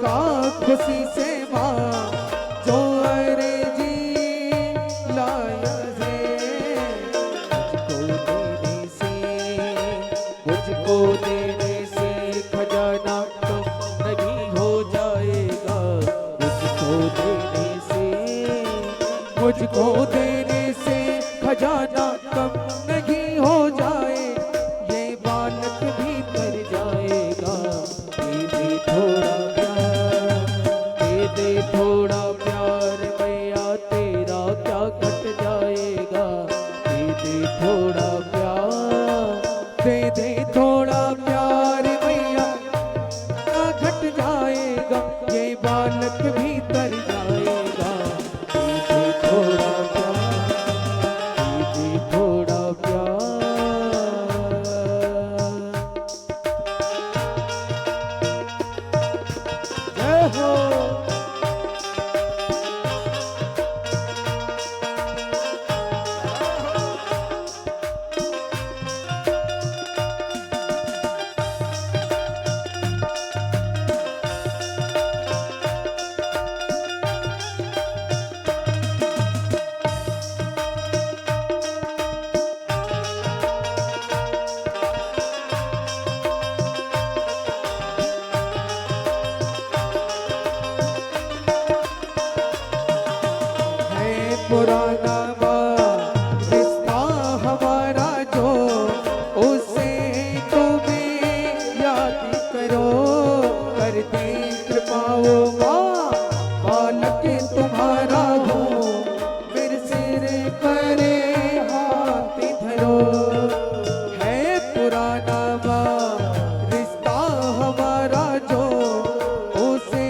का खुशी से माँ जो अरे जी लाया है मुझको देने से खजाना कम नहीं हो जाएगा मुझको देने से खजाना कम नहीं हो जाए ये बालक भी कर जाएगा दे दे थोड़ा प्यार मैया तेरा क्या घट जाएगा दे दे थोड़ा प्यार मैया क्या घट जाएगा ये बालक भी कर जाएगा दे दे थोड़ा प्यार जय हो पुराना रिश्ता हमारा जो उसे तुम्हें याद करो कर दे कृपाओ माँ बालक तुम्हारा हो मेरे सिर करे हाथ धरो है पुराना रिश्ता हमारा जो उसे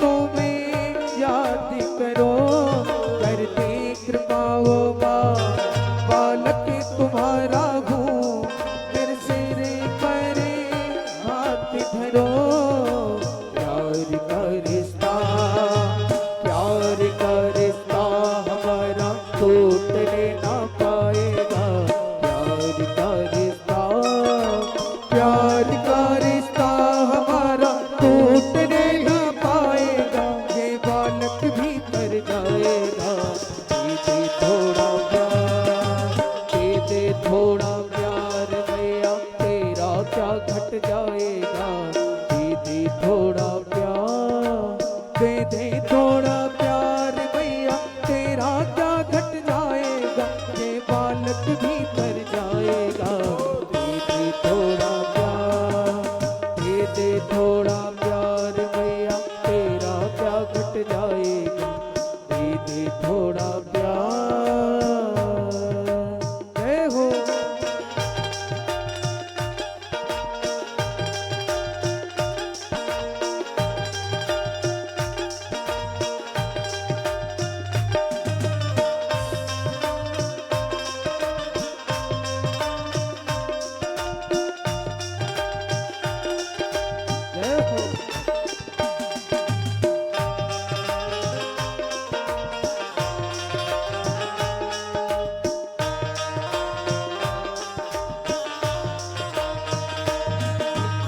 तुम्हें याद करो करते कृपाओ माँ बालक तुम्हारा हूँ फिर सिर परे हाथ धरो प्यार का रिश्ता हमारा टूटने ना पाएगा प्यार का रिश्ता हमारा टूटने ना पाएगा ये बालक भी कर जाएगा दे थोड़ा प्यार मैया तेरा क्या घट जाएगा दे थोड़ा प्यार मैया तेरा क्या घट जाएगा ये बालक भी कर जाएगा दे थोड़ा प्यार मैया तेरा क्या घट जाएगा दे थोड़ा प्यार जय हो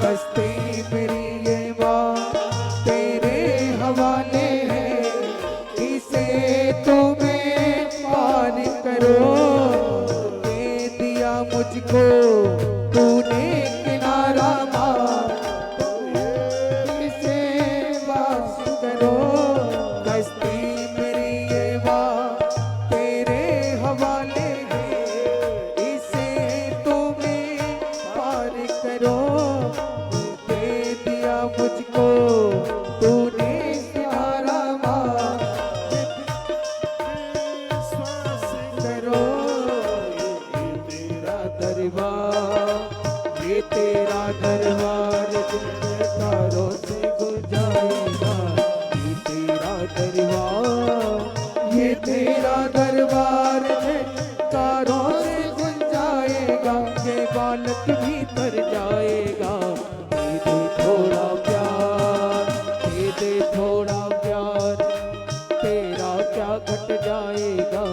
बस्ती मेरी ये माँ तेरे हवाले है इसे तुम्हें पार करो दे दिया मुझको तूने किनारा माँ इसे वास करो बस्ती मेरी ये माँ तेरे हवाले है इसे तुम्हें पार करो मुझको तूने सहारा करो ये तेरा दरबार तारों से गुल जाएगा ये तेरा दरबार तारों से गुल जाएगा ये बालक भी तर जाएगा थोड़ा प्यार तेरा क्या घट जाएगा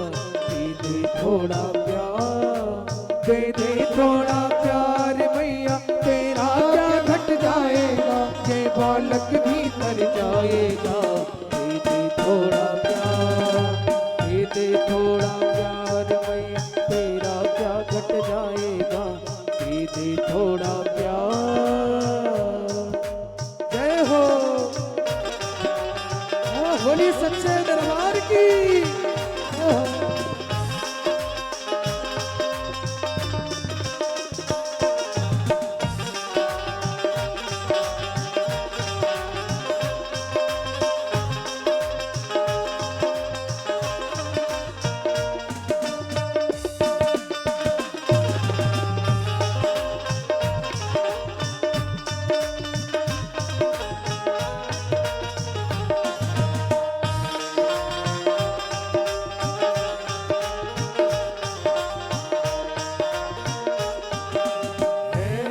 दे थोड़ा प्यार मैया तेरा क्या घट जाएगा ये बालक भी तर जाएगा घट जाएगा, दे दे थोड़ा प्यार। जय हो, बोली सच्चे दरबार की।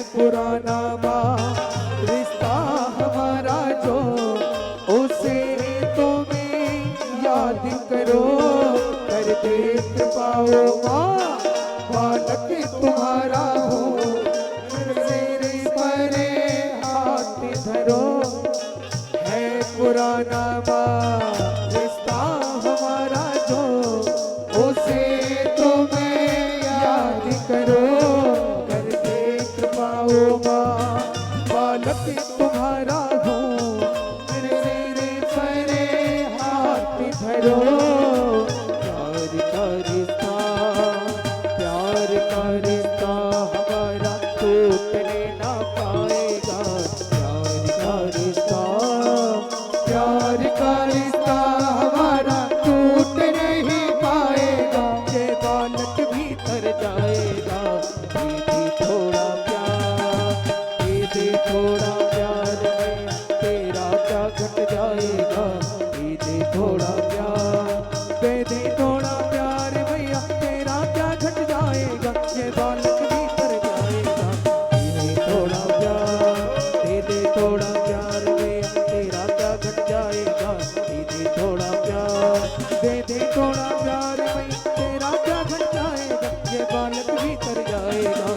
पुराना रिश्ता हमारा जो, उसे तुम्हें याद करो, कर दे कृपाओ माँ, बालक तुम्हारा हो, मेरे परे हाथ धरो। है पुराना रिश्ता हमारा जो, उसे तुम्हें याद करो, बालक तुम्हारा हो, मेरे परे हाथ धरो। प्यार का रिश्ता, प्यार का रिश्ता हमारा टूटने ना पाएगा। प्यार का रिश्ता, प्यार का रिश्ता हमारा टूट नहीं पाएगा। ये बालक भीतर जाएगा, दीदी थोड़ा थोड़ा प्यार में तेरा क्या घट जाएगा, दीदी थोड़ा प्यार, दीदी थोड़ा प्यार भैया तेरा क्या घट जाएगा। ये बालक भीतर जाएगा, दीदी थोड़ा प्यार, दीदी थोड़ा प्यार भैया तेरा क्या घट जाएगा, दीदी थोड़ा प्यार, दीदी थोड़ा प्यार भैया तेरा क्या घट जाएगा। ये बालक भीतर जाएगा,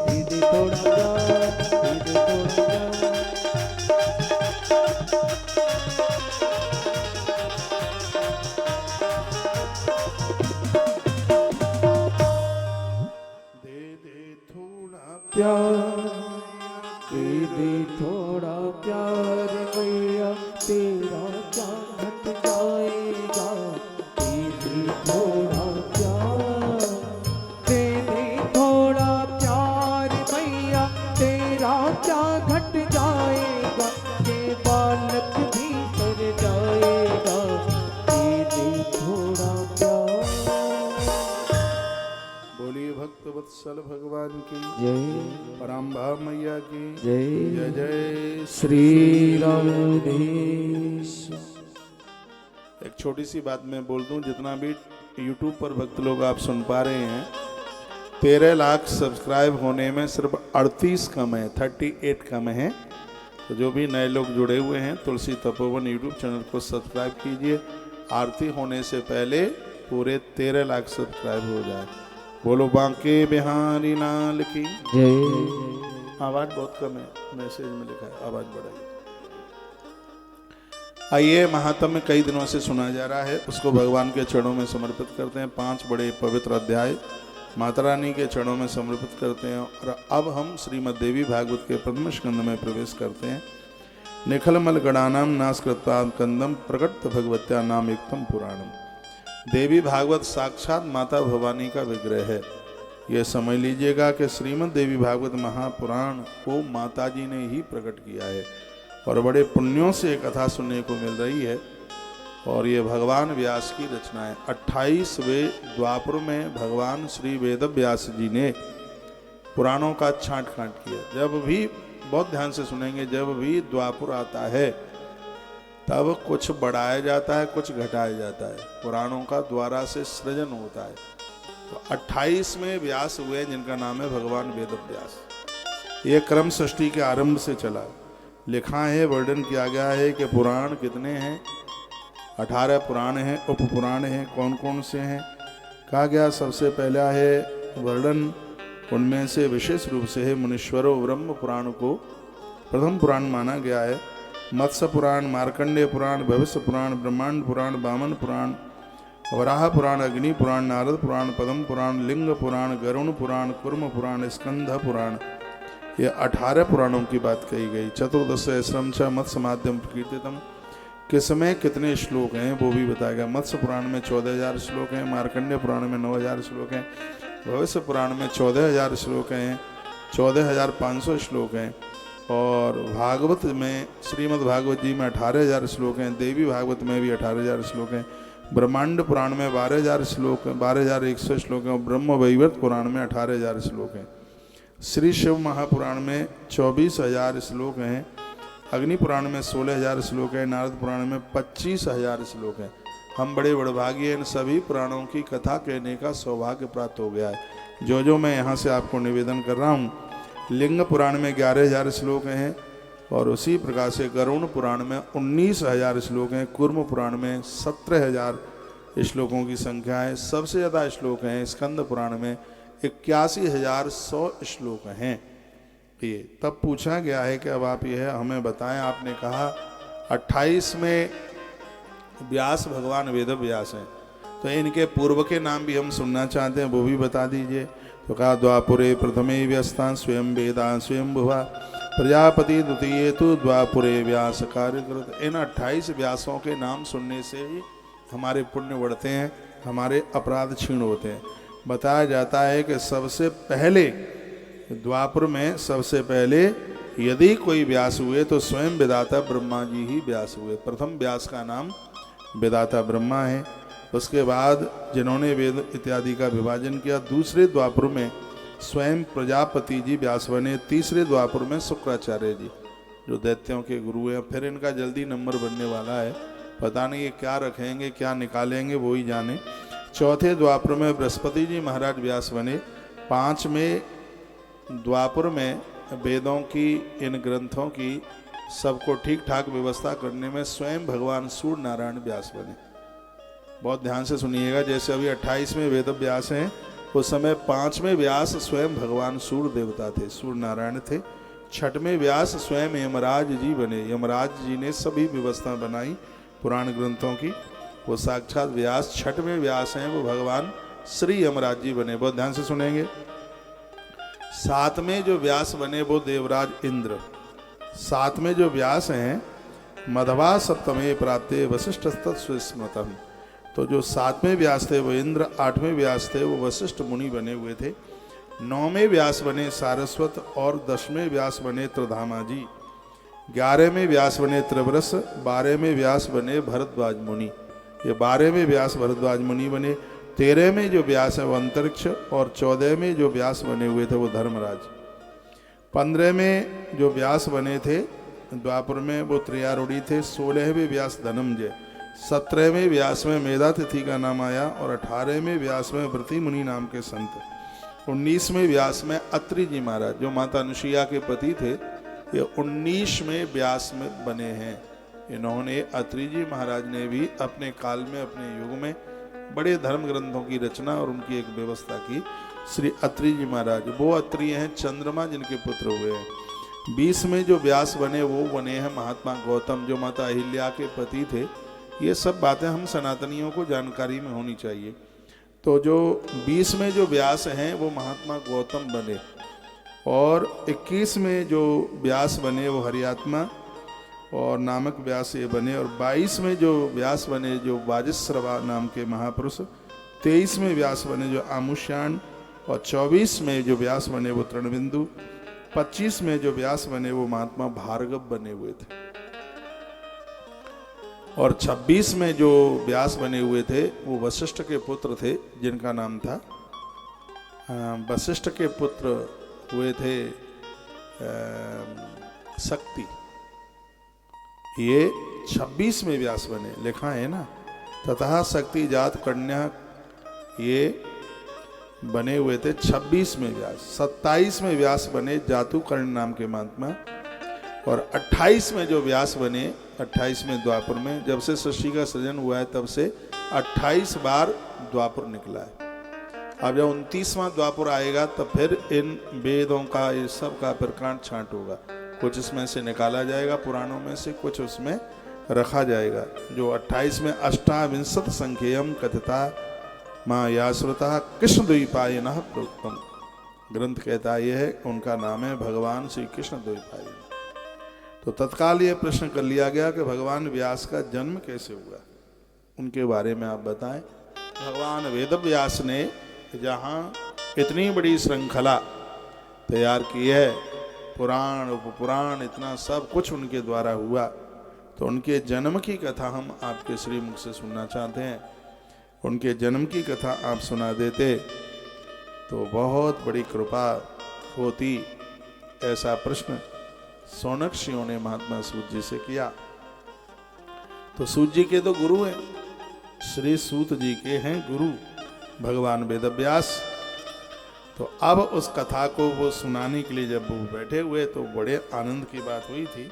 दीदी थोड़ा प्यार, दीदी थोड़ा प्यार, दे दे थोड़ा प्यार भैया तेरा क्या घट जाएगा, दे दे थोड़ा प्यार, दे दे थोड़ा प्यार भैया तेरा क्या घट जाएगा। ये बालक भीतर जाएगा, दे दे थोड़ा प्यार। बोलिए भक्त वत्सल भगवान की जय, पराम्भा मैया की जय जय जय। श्री राधेश। एक छोटी सी बात मैं बोल दूं, जितना भी YouTube पर भक्त लोग आप सुन पा रहे हैं, 13 लाख सब्सक्राइब होने में सिर्फ 38 कम है, 38 कम है। तो जो भी नए लोग जुड़े हुए हैं, तुलसी तपोवन YouTube चैनल को सब्सक्राइब कीजिए। आरती होने से पहले पूरे 13 लाख सब्सक्राइब हो जाए। बोलो बांके बिहारी लाल की जय। आवाज बहुत कम है, मैसेज में लिखा है, आवाज बढ़ाइए। आइए, महात्म्य कई दिनों से सुना जा रहा है, उसको भगवान के चरणों में समर्पित करते हैं। 5 बड़े पवित्र अध्याय माता रानी के चरणों में समर्पित करते हैं। और अब हम श्रीमद् देवी भागवत के प्रथम स्कंद में प्रवेश करते हैं। निखलमल गणानाम नास्कृतात् कंदम प्रकट भगवत्या नाम एकदम पुराणम। देवी भागवत साक्षात माता भवानी का विग्रह है। यह समझ लीजिएगा कि श्रीमद् देवी भागवत महापुराण को माता जी ने ही प्रकट किया है और बड़े पुण्यों से ये कथा सुनने को मिल रही है। और ये भगवान व्यास की रचना है। 28वें द्वापर में भगवान श्री वेद व्यास जी ने पुराणों का छांट खांट किया। जब भी, बहुत ध्यान से सुनेंगे, जब भी द्वापर आता है तब कुछ बढ़ाया जाता है, कुछ घटाया जाता है। पुराणों का द्वारा से सृजन होता है। तो 28 में व्यास हुए जिनका नाम है भगवान वेद व्यास। ये क्रम सृष्टि के आरंभ से चला। लिखा है, वर्णन किया गया है कि पुराण कितने हैं। 18 पुराण हैं, उप पुराण हैं। कौन कौन से हैं कहा गया। सबसे पहला है वर्णन, उनमें से विशेष रूप से है मुनीश्वरों ब्रह्म पुराण को प्रथम पुराण माना गया है। मत्स्य पुराण, मार्कंडेय पुराण, भविष्य पुराण, ब्रह्मांड पुराण, वामन पुराण, वराह पुराण, अग्नि पुराण, नारद पुराण, पद्म पुराण, लिंग पुराण, गरुण पुराण, कुर्म पुराण, स्कंध पुराण, ये 18 पुराणों की बात कही गई। चतुर्दश सहस्रम च मत्स्य माध्यम कीर्तितम, किसमें कितने श्लोक हैं वो भी बताया गया। मत्स्य पुराण में 14,000 श्लोक हैं, मार्कंडेय पुराण में 9,000 श्लोक हैं, भविष्य पुराण में 14,000 श्लोक हैं, 14,500 श्लोक हैं, और भागवत में, श्रीमद् भागवत जी में 18,000 श्लोक हैं, देवी भागवत में भी 18,000 श्लोक हैं, ब्रह्मांड पुराण में 12,000 श्लोक हैं, 12,100 श्लोक हैं, और ब्रह्म वैवर्त पुराण में 18,000 श्लोक हैं। श्री शिव महापुराण में 24,000 श्लोक हैं, अग्नि पुराण में 16,000 श्लोक है, नारद पुराण में 25,000 श्लोक हैं। हम बड़े बड़भागी इन सभी पुराणों की कथा कहने का सौभाग्य प्राप्त हो गया है। जो मैं यहाँ से आपको निवेदन कर रहा हूँ। लिंग पुराण में 11,000 श्लोक हैं, और उसी प्रकार से गरुण पुराण में 19,000 श्लोक हैं, कुर्म पुराण में 17,000 श्लोकों की संख्या है। सबसे ज़्यादा श्लोक हैं स्कंद पुराण में 81,100 श्लोक हैं। ये तब पूछा गया है कि अब आप यह हमें बताएं। आपने कहा 28 में व्यास भगवान वेद व्यास हैं, तो इनके पूर्व के नाम भी हम सुनना चाहते हैं, वो भी बता दीजिए। तो कहा द्वापुरे प्रथमे व्यस्तान स्वयं वेदान स्वयं भुवा प्रजापति द्वितीय तो द्वापुरे व्यास कार्यकृत। इन 28 व्यासों के नाम सुनने से ही हमारे पुण्य बढ़ते हैं, हमारे अपराध क्षीण होते हैं। बताया जाता है कि सबसे पहले द्वापर में सबसे पहले यदि कोई व्यास हुए तो स्वयं विधाता ब्रह्मा जी ही व्यास हुए। प्रथम व्यास का नाम विधाता ब्रह्मा है। उसके बाद जिन्होंने वेद इत्यादि का विभाजन किया, दूसरे द्वापर में स्वयं प्रजापति जी व्यास बने। तीसरे द्वापर में शुक्राचार्य जी जो दैत्यों के गुरु हैं। फिर इनका जल्दी नंबर बनने वाला है, पता नहीं ये क्या रखेंगे क्या निकालेंगे वो ही जाने। चौथे द्वापर में बृहस्पति जी महाराज व्यास बने। 5वें द्वापर में वेदों की, इन ग्रंथों की सबको ठीक ठाक व्यवस्था करने में स्वयं भगवान सूर्य नारायण व्यास बने। बहुत ध्यान से सुनिएगा। जैसे अभी 28 में वेद व्यास हैं, उस समय 5वें व्यास स्वयं भगवान सूर्य देवता थे, सूर्य नारायण थे। 6वें व्यास स्वयं यमराज जी बने। यमराज जी ने सभी व्यवस्था बनाई पुराण ग्रंथों की, वो साक्षात व्यास 6वें व्यास हैं, वो भगवान श्री यमराज जी बने। बहुत ध्यान से सुनेंगे। 7वें जो व्यास बने वो देवराज इंद्र। 7वें जो व्यास हैं मधवा सप्तमे प्राते वशिष्ठ तत्स्मृतम। तो जो 7वें व्यास थे वो इंद्र, 8वें व्यास थे वो वशिष्ठ मुनि बने हुए थे। 9वें व्यास बने सारस्वत, और 10वें व्यास बने त्रिधामा जी। 11वें व्यास बने त्रिवरस, 12वें व्यास बने भरद्वाज मुनि। ये 12वें व्यास भरद्वाज मुनि बने। 13वें जो व्यास है वो अंतरिक्ष, और 14वें जो व्यास बने हुए थे वो धर्मराज। 15वें जो व्यास बने थे द्वापर में वो त्रियारूढ़ी थे। 16वें व्यास धनंजय। 17वें व्यास में मेधातिथि का नाम आया, और 18वें व्यास में व्रति मुनि नाम के संत। 19वें व्यास में अत्रि जी महाराज जो माता अनुसुईया के पति थे, ये 19वें व्यास में बने हैं। इन्होंने, अत्रि जी महाराज ने भी अपने काल में, अपने युग में बड़े धर्म ग्रंथों की रचना और उनकी एक व्यवस्था की। श्री अत्रि जी महाराज, वो अत्रि हैं चंद्रमा जिनके पुत्र हुए हैं। 20 में जो व्यास बने वो बने हैं महात्मा गौतम जो माता अहिल्या के पति थे। ये सब बातें हम सनातनियों को जानकारी में होनी चाहिए। तो जो 20 में जो व्यास हैं वो महात्मा गौतम बने, और 21 में जो व्यास बने वो हरियात्मा और नामक व्यास ये बने, और 22 में जो व्यास बने जो वाजिश्रवा नाम के महापुरुष, 23 में व्यास बने जो आमुष्याण, और 24 में जो व्यास बने वो तृणबिंदु, 25 में जो व्यास बने वो महात्मा भार्गव बने हुए थे, और 26 में जो व्यास बने हुए थे वो वशिष्ठ के पुत्र थे जिनका नाम था वशिष्ठ के पुत्र हुए थे शक्ति। ये 26 में व्यास बने, लिखा है ना, तथा शक्ति जात कन्या, ये बने हुए थे 26 में व्यास। 27 में व्यास बने जातुकर्ण नाम के महात्मा, और 28 में जो व्यास बने, 28 में द्वापर में, जब से सृष्टि का सृजन हुआ है तब से 28 बार द्वापर निकला है। अब जब 29वां द्वापर आएगा तब फिर इन वेदों का ये सब का फिर कांट छांट होगा, कुछ इसमें से निकाला जाएगा पुराणों में से, कुछ उसमें रखा जाएगा। जो 28 में अष्टाविंशत संख्यम कथिता माँ याश्रुता कृष्ण द्वैपायनः प्रोक्तम, ग्रंथ कहता यह है उनका नाम है भगवान श्री कृष्ण द्वैपायन। तो तत्काल ये प्रश्न कर लिया गया कि भगवान व्यास का जन्म कैसे हुआ, उनके बारे में आप बताएं। भगवान वेद व्यास ने जहाँ इतनी बड़ी श्रृंखला तैयार की है, पुराण उपपुराण इतना सब कुछ उनके द्वारा हुआ, तो उनके जन्म की कथा हम आपके श्रीमुख से सुनना चाहते हैं। उनके जन्म की कथा आप सुना देते तो बहुत बड़ी कृपा होती। ऐसा प्रश्न सौनकादियों ने महात्मा सूत जी से किया। तो सूत जी के तो गुरु हैं, श्री सूत जी के हैं गुरु भगवान वेदव्यास। तो अब उस कथा को वो सुनाने के लिए जब वो बैठे हुए तो बड़े आनंद की बात हुई थी,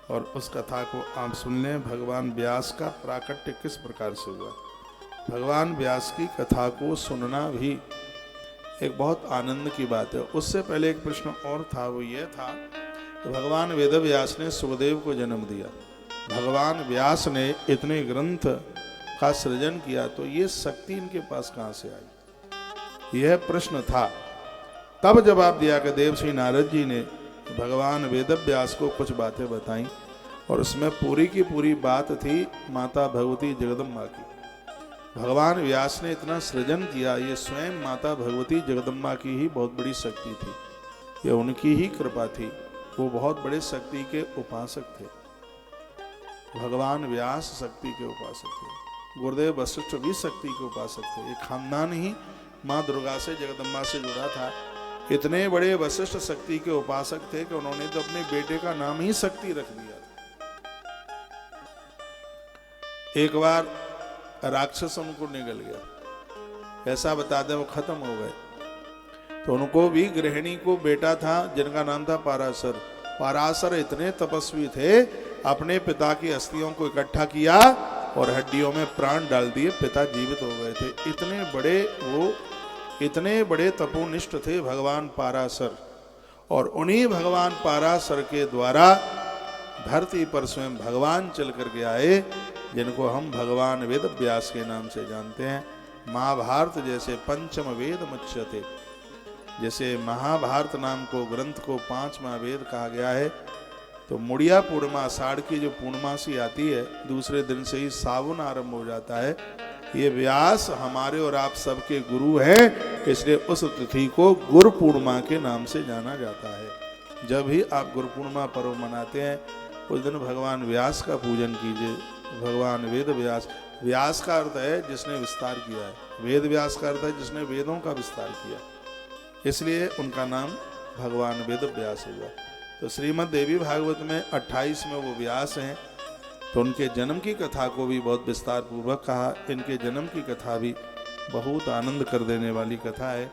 और उस कथा को आप सुन लें। भगवान व्यास का प्राकट्य किस प्रकार से हुआ, भगवान व्यास की कथा को सुनना भी एक बहुत आनंद की बात है। उससे पहले एक प्रश्न और था, वो ये था कि भगवान वेदव्यास ने सुखदेव को जन्म दिया, भगवान व्यास ने इतने ग्रंथ का सृजन किया, तो ये शक्ति इनके पास कहाँ से आई, यह प्रश्न था। तब जवाब दिया कि देव श्री नारद जी ने भगवान वेदव्यास को कुछ बातें बताई, और उसमें पूरी की पूरी बात थी माता भगवती जगदम्बा की। भगवान व्यास ने इतना सृजन किया, ये स्वयं माता भगवती जगदम्बा की ही बहुत बड़ी शक्ति थी, ये उनकी ही कृपा थी। वो बहुत बड़े शक्ति के उपासक थे, भगवान व्यास शक्ति के उपासक थे, गुरुदेव वशिष्ठ भी शक्ति के उपासक थे। ये खानदान ही माँ दुर्गा से जगदम्बा से जुड़ा था। इतने बड़े वशिष्ठ शक्ति के उपासक थे कि उन्होंने तो अपने बेटे का नाम ही शक्ति रख दिया। एक बार राक्षस उनको निगल गया, ऐसा बता दें वो खत्म हो गए। तो उनको भी गृहिणी को बेटा था जिनका नाम था पाराशर। पाराशर इतने तपस्वी थे, अपने पिता की अस्थियों को इकट्ठा किया और हड्डियों में प्राण डाल दिए, पिता जीवित हो गए थे। इतने बड़े तपोनिष्ठ थे भगवान पाराशर, और उन्हीं भगवान पाराशर के द्वारा धरती पर स्वयं भगवान चल करके आए, जिनको हम भगवान वेद व्यास के नाम से जानते हैं। महाभारत जैसे पंचम वेद मुच्यते, जैसे महाभारत नाम को ग्रंथ को 5वां वेद कहा गया है, तो मुड़िया पूर्णिमा आषाढ़ की जो पूर्णमासी आती है, दूसरे दिन से ही सावन आरंभ हो जाता है। ये व्यास हमारे और आप सबके गुरु हैं, इसलिए उस तिथि को गुरु पूर्णिमा के नाम से जाना जाता है। जब भी आप गुरु पूर्णिमा पर्व मनाते हैं उस दिन भगवान व्यास का पूजन कीजिए। भगवान वेद व्यास, व्यास का अर्थ है जिसने विस्तार किया है, वेद व्यास का अर्थ है जिसने वेदों का विस्तार किया, इसलिए उनका नाम भगवान वेद व्यास हुआ। तो श्रीमद् देवी भागवत में 28 में वो व्यास हैं, तो उनके जन्म की कथा को भी बहुत विस्तार पूर्वक कहा। इनके जन्म की कथा भी बहुत आनंद कर देने वाली कथा है।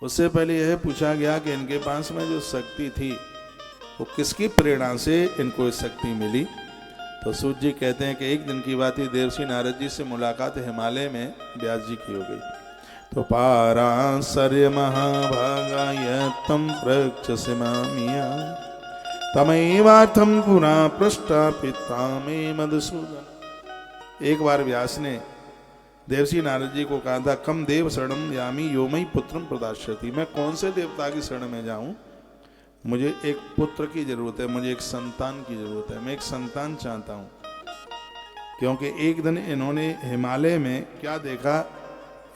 उससे पहले यह पूछा गया कि इनके पास में जो शक्ति थी वो किसकी प्रेरणा से इनको इस शक्ति मिली। तो सूत जी कहते हैं कि एक दिन की बात ही देवर्षि नारद जी से मुलाकात हिमालय में व्यास जी की हो गई। तो पाराशर्य महाभागाय तम प्रक्षसिमामिया तमैवार्थम पुनः पृष्ठा पिता में मधुसूदन। एक बार व्यास ने देवसी नारद जी को कहा था, कम देव शरणम यामी योमई पुत्रम प्रदास्यति, मैं कौन से देवता की शरण में जाऊं, मुझे एक पुत्र की जरूरत है, मुझे एक संतान की जरूरत है, मैं एक संतान चाहता हूं। क्योंकि एक दिन इन्होंने हिमालय में क्या देखा,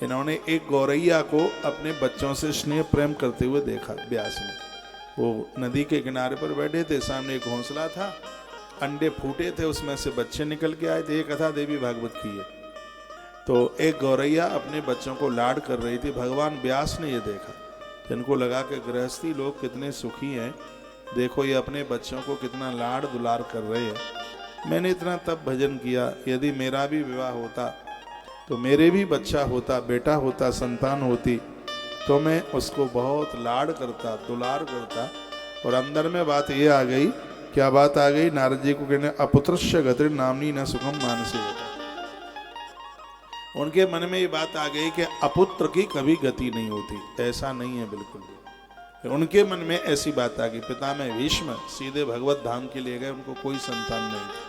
इन्होंने एक गौरैया को अपने बच्चों से स्नेह प्रेम करते हुए देखा। व्यास ने, वो नदी के किनारे पर बैठे थे, सामने एक घोंसला था, अंडे फूटे थे, उसमें से बच्चे निकल के आए थे। ये कथा देवी भागवत की है। तो एक गौरैया अपने बच्चों को लाड कर रही थी। भगवान व्यास ने ये देखा, जिनको लगा कि गृहस्थी लोग कितने सुखी हैं, देखो ये अपने बच्चों को कितना लाड दुलार कर रहे हैं। मैंने इतना तब भजन किया, यदि मेरा भी विवाह होता तो मेरे भी बच्चा होता, बेटा होता, संतान होती, तो मैं उसको बहुत लाड करता, दुलार करता। और अंदर में बात ये आ गई, क्या बात आ गई, नारद जी को कहने, अपुत्रस्य गतिर नामनी न सुखम मानसे। उनके मन में ये बात आ गई कि अपुत्र की कभी गति नहीं होती, ऐसा नहीं है बिल्कुल भी। उनके मन में ऐसी बात आ गई। पिता में भीष्म सीधे भगवत धाम के लिए गए, उनको कोई संतान नहीं।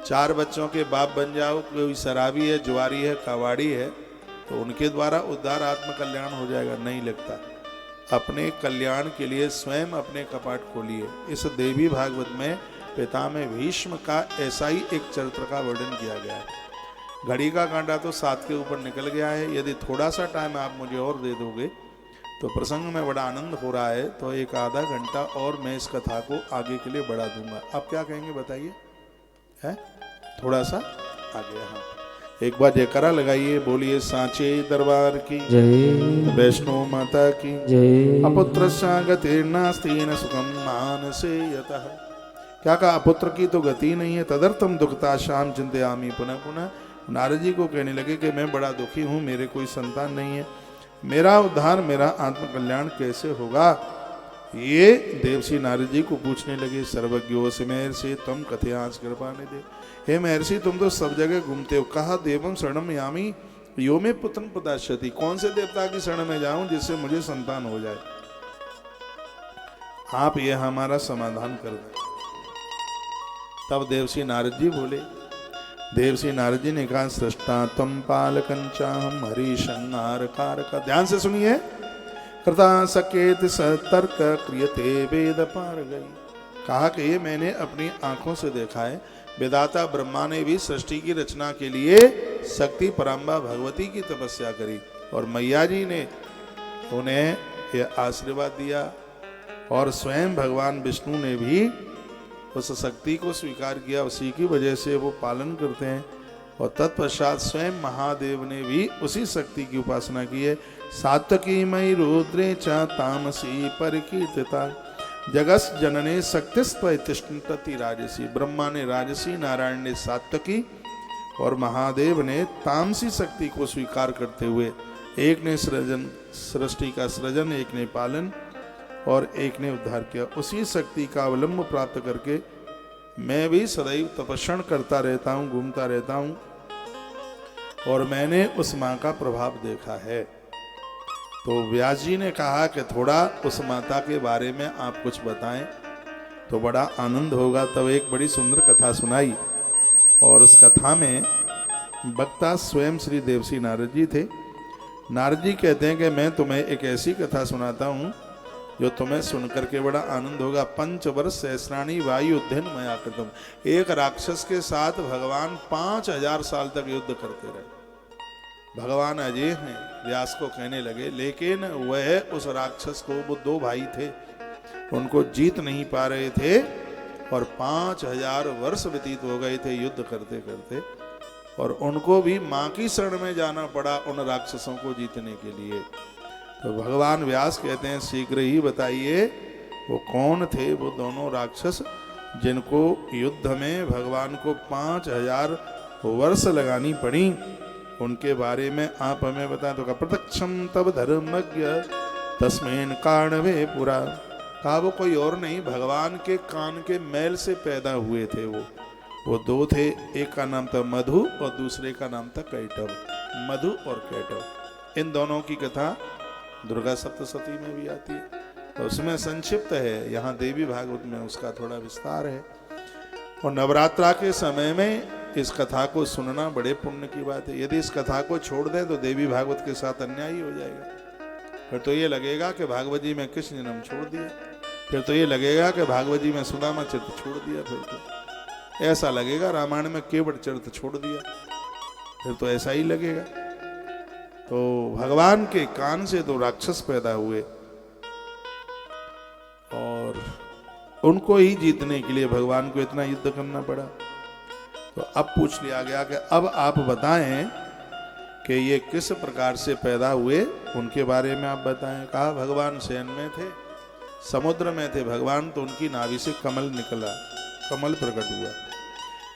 4 बच्चों के बाप बन जाओ, कोई शराबी है, जुआरी है, कबाड़ी है, तो उनके द्वारा उद्धार आत्म कल्याण हो जाएगा, नहीं लगता। अपने कल्याण के लिए स्वयं अपने कपाट खोलिए। इस देवी भागवत में पिता में भीष्म का ऐसा ही एक चरित्र का वर्णन किया गया है। घड़ी का कांटा तो 7 के ऊपर निकल गया है, यदि थोड़ा सा टाइम आप मुझे और दे दोगे तो प्रसंग में बड़ा आनंद हो रहा है, तो एक आधा घंटा और मैं इस कथा को आगे के लिए बढ़ा दूंगा। आप क्या कहेंगे बताइए, है थोड़ा सा आगे। हाँ, एक बार जयकारा लगाइए, बोलिए सांचे दरबार की जय, वैष्णो माता की जय। अपुत्र गतिर्नास्ति न सुखम मानसे यतः। क्या कहा, अपुत्र की तो गति नहीं है, तदर्थम दुखता शाम चिंतयामि पुनः पुनः। नारद जी को कहने लगे कि मैं बड़ा दुखी हूँ, मेरे कोई संतान नहीं है, मेरा उद्धार, मेरा आत्म कल्याण कैसे होगा। ये देवसी नारद जी को पूछने लगे, सर्वज्ञो से महर्षि तुम कथयांश कृपा ने दे। हे महर्षि, तुम तो सब जगह घूमते हो, कहा देवम शरणम यामी यो में पुत्र प्रदास्यति, कौन से देवता की शरण में जाऊं जिससे मुझे संतान हो जाए, आप ये हमारा समाधान कर दें। तब देवसी नारद जी बोले, देवसी नारद जी ने कहा, सृष्टा तम पालकंचाहम हरि संहार कारक। ध्यान से सुनिए, कृता सकेत सतर्क क्रियते वेद पार गई। कहा कि ये मैंने अपनी आंखों से देखा है, वेदाता ब्रह्मा ने भी सृष्टि की रचना के लिए शक्ति परम्बा भगवती की तपस्या करी, और मैया जी ने उन्हें यह आशीर्वाद दिया, और स्वयं भगवान विष्णु ने भी उस शक्ति को स्वीकार किया, उसी की वजह से वो पालन करते हैं। और तत्पश्चात स्वयं महादेव ने भी उसी शक्ति की उपासना की है। सात्वकी मई रुद्रे च तामसी परिकीर्तिता जगस जनने शक्तिस्त्वतिष्ठति राजसी। ब्रह्मा ने राजसी, नारायण ने सात्वकी, और महादेव ने तामसी शक्ति को स्वीकार करते हुए एक ने सृजन, सृष्टि का सृजन, एक ने पालन और एक ने उद्धार किया। उसी शक्ति का अवलंब प्राप्त करके मैं भी सदैव तपस्या करता रहता हूँ, घूमता रहता हूँ, और मैंने उस माँ का प्रभाव देखा है। तो व्यास जी ने कहा कि थोड़ा उस माता के बारे में आप कुछ बताएं तो बड़ा आनंद होगा। तब एक बड़ी सुंदर कथा सुनाई, और उस कथा में वक्ता स्वयं श्री देवसी नारद जी थे। नारद जी कहते हैं कि मैं तुम्हें एक ऐसी कथा सुनाता हूँ जो तुम्हें सुनकर के बड़ा आनंद होगा। 5 वर्ष सहस्राणी वायु उद्यन मया कृतम। एक राक्षस के साथ भगवान 5000 साल तक युद्ध करते रहे। भगवान अजय हैं, व्यास को कहने लगे, लेकिन वह उस राक्षस को, वो 2 भाई थे, उनको जीत नहीं पा रहे थे, और 5000 वर्ष व्यतीत हो गए थे युद्ध करते करते, और उनको भी माँ की शरण में जाना पड़ा उन राक्षसों को जीतने के लिए। तो भगवान व्यास कहते हैं, शीघ्र ही बताइए वो कौन थे वो दोनों राक्षस जिनको युद्ध में भगवान को 5000 वर्ष लगानी पड़ी, उनके बारे में आप हमें बताएं। तो प्रत्यक्षम तब धर्मज्ञ तस्मेन कारणवे पुरा। कहा वो कोई और नहीं, भगवान के कान के मैल से पैदा हुए थे। वो 2 थे, एक का नाम था मधु और दूसरे का नाम था कैटव। मधु और कैटव, इन दोनों की कथा दुर्गा सप्तशती में भी आती है, तो उसमें संक्षिप्त है, यहाँ देवी भागवत में उसका थोड़ा विस्तार है। और नवरात्रा के समय में इस कथा को सुनना बड़े पुण्य की बात है। यदि इस कथा को छोड़ दें तो देवी भागवत के साथ अन्याय ही हो जाएगा। फिर तो ये लगेगा कि भागवत जी में कृष्ण जन्म छोड़ दिया, फिर तो ये लगेगा कि भागवत जी में सुदामा चरित्र छोड़ दिया, फिर तो ऐसा लगेगा रामायण में केवट चरित्र छोड़ दिया, फिर तो ऐसा ही लगेगा। तो भगवान के कान से तो राक्षस पैदा हुए और उनको ही जीतने के लिए भगवान को इतना युद्ध करना पड़ा। तो अब पूछ लिया गया कि अब आप बताएं कि ये किस प्रकार से पैदा हुए, उनके बारे में आप बताएं। कहा भगवान शयन में थे, समुद्र में थे भगवान, तो उनकी नाभि से कमल निकला, कमल प्रकट हुआ।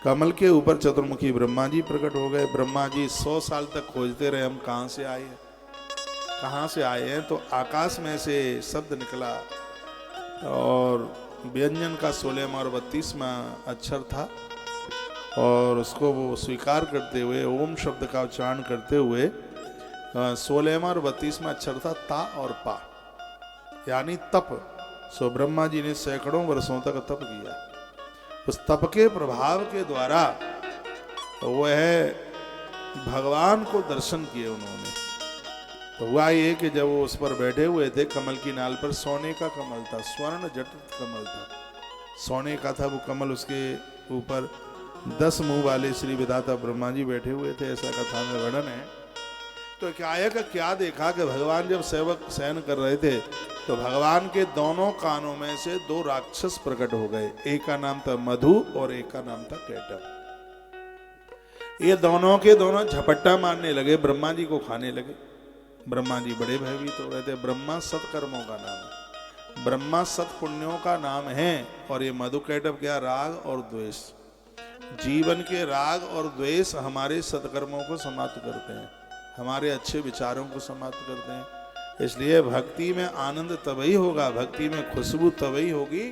कमल के ऊपर चतुर्मुखी ब्रह्मा जी प्रकट हो गए। ब्रह्मा जी 100 साल तक खोजते रहे, हम कहाँ से आए हैं, कहाँ से आए हैं। तो आकाश में से शब्द निकला और व्यंजन का 16वां और 32वां अक्षर था, और उसको वो स्वीकार करते हुए ओम शब्द का उच्चारण करते हुए 16वां और 32वां अक्षर था ता और पा, यानी तप। सो ब्रह्मा जी ने सैकड़ों वर्षों तक तप किया। उस तप के प्रभाव के द्वारा वह भगवान को दर्शन किए उन्होंने। तो हुआ ये कि जब वो उस पर बैठे हुए थे, कमल की नाल पर सोने का कमल था, स्वर्ण जटित कमल था, सोने का था वो कमल। उसके ऊपर 10 मुंह वाले श्री विधाता ब्रह्मा जी बैठे हुए थे, ऐसा कथा में वर्णन है। तो क्या देखा कि भगवान जब सेवक शयन कर रहे थे तो भगवान के दोनों कानों में से 2 राक्षस प्रकट हो गए। एक का नाम था मधु और एक का नाम था कैटव। ये दोनों के दोनों झपट्टा मारने लगे, ब्रह्मा जी को खाने लगे। ब्रह्मा जी बड़े भयभीत हो रहे थे। ब्रह्मा सत्कर्मों का नाम है, ब्रह्मा सत्पुण्यों का नाम है। और ये मधु कैटव क्या, राग और द्वेष। जीवन के राग और द्वेष हमारे सत्कर्मों को समाप्त करते हैं, हमारे अच्छे विचारों को समाप्त करते हैं। इसलिए भक्ति में आनंद तभी होगा, भक्ति में खुशबू तभी होगी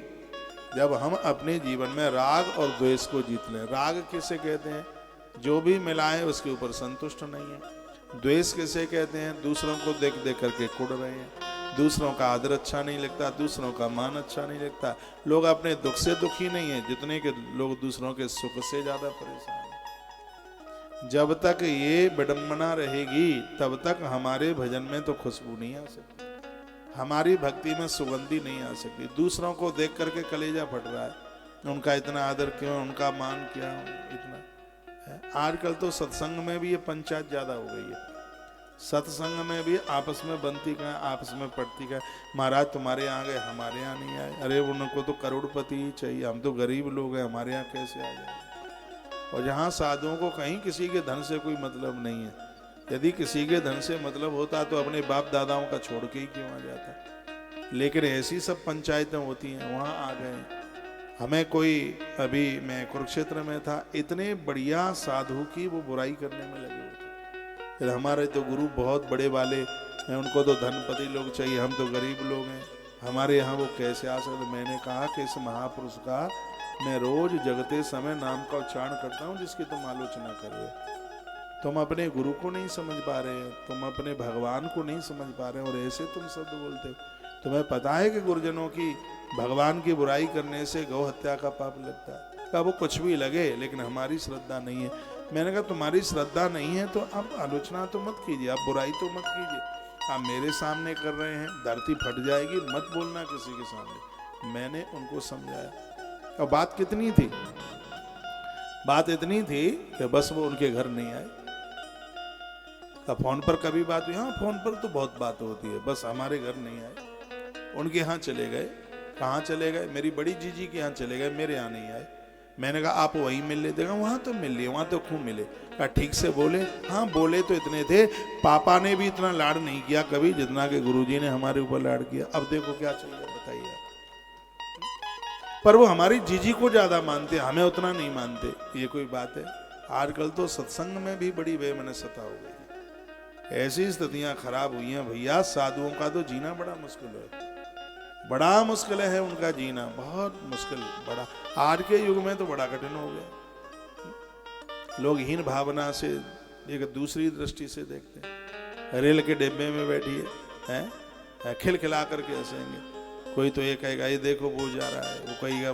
जब हम अपने जीवन में राग और द्वेष को जीत लें। राग किसे कहते हैं, जो भी मिला है उसके ऊपर संतुष्ट नहीं है। द्वेष किसे कहते हैं, दूसरों को देख देख करके कुड़ रहे हैं, दूसरों का आदर अच्छा नहीं लगता, दूसरों का मान अच्छा नहीं लगता। लोग अपने दुख से दुखी नहीं है जितने के लोग दूसरों के सुख से ज्यादा परेशान है। जब तक ये विडंबना रहेगी तब तक हमारे भजन में तो खुशबू नहीं आ सकती, हमारी भक्ति में सुगंधी नहीं आ सकती। दूसरों को देख करके कलेजा फट रहा है, उनका इतना आदर क्यों, उनका मान क्या, इतना है। आजकल तो सत्संग में भी ये पंचायत ज्यादा हो गई है। सत्संग में भी आपस में बनती का, आपस में पड़ती का। महाराज तुम्हारे यहाँ गए, हमारे यहाँ नहीं आए। अरे उनको तो करोड़पति ही चाहिए, हम तो गरीब लोग हैं, हमारे यहाँ कैसे आ जाए। और जहाँ साधुओं को कहीं किसी के धन से कोई मतलब नहीं है। यदि किसी के धन से मतलब होता तो अपने बाप दादाओं का छोड़ के ही क्यों आ जाता। लेकिन ऐसी सब पंचायतें होती हैं, वहाँ आ गए। हमें कोई, अभी मैं कुरुक्षेत्र में था, इतने बढ़िया साधु की वो बुराई करने में लगे हुए थे। हमारे तो गुरु बहुत बड़े वाले हैं, उनको तो धनपति लोग चाहिए, हम तो गरीब लोग हैं, हमारे यहाँ वो कैसे आ सकते। मैंने कहा कि इस महापुरुष का मैं रोज जगते समय नाम का उच्चारण करता हूँ जिसकी तुम आलोचना कर रहे हो। तुम अपने गुरु को नहीं समझ पा रहे हो, तुम अपने भगवान को नहीं समझ पा रहे हो, और ऐसे तुम शब्द बोलते हो। तुम्हें पता है कि गुरुजनों की, भगवान की बुराई करने से गौ हत्या का पाप लगता है। क्या वो कुछ भी लगे, लेकिन हमारी श्रद्धा नहीं है। मैंने कहा तुम्हारी श्रद्धा नहीं है तो आप आलोचना तो मत कीजिए, आप बुराई तो मत कीजिए। आप मेरे सामने कर रहे हैं, धरती फट जाएगी, मत बोलना किसी के सामने। मैंने उनको समझाया। और बात कितनी थी, बात इतनी थी कि बस वो उनके घर नहीं आए। अब फोन पर कभी बात हुई, हाँ फोन पर तो बहुत बात होती है, बस हमारे घर नहीं आए। उनके यहाँ चले गए। कहाँ चले गए, मेरी बड़ी जीजी के यहाँ चले गए, मेरे यहाँ नहीं आए। मैंने कहा आप वहीं मिल लेते, वहां तो मिल लिए, वहां तो खूब मिले। कहा ठीक से बोले, हाँ बोले तो इतने थे, पापा ने भी इतना लाड नहीं किया कभी जितना कि गुरुजी ने हमारे ऊपर लाड किया। अब देखो क्या चाहिए बताइए आप। पर वो हमारी जीजी को ज्यादा मानते, हमें उतना नहीं मानते, ये कोई बात है। आजकल तो सत्संग में भी बड़ी बेमनस्सता हो गई, ऐसी स्थितियां खराब हुई हैं भैया। साधुओं का तो जीना बड़ा मुश्किल है, बड़ा मुश्किल है उनका जीना, बहुत मुश्किल। बड़ा आज के युग में तो बड़ा कठिन हो गया। लोग हीन भावना से, एक दूसरी दृष्टि से देखते हैं। रेल के डिब्बे में बैठिए हैं, खिलखिला करके हंसेंगे। कोई तो ये कहेगा ये देखो वो जा रहा है, वो कहेगा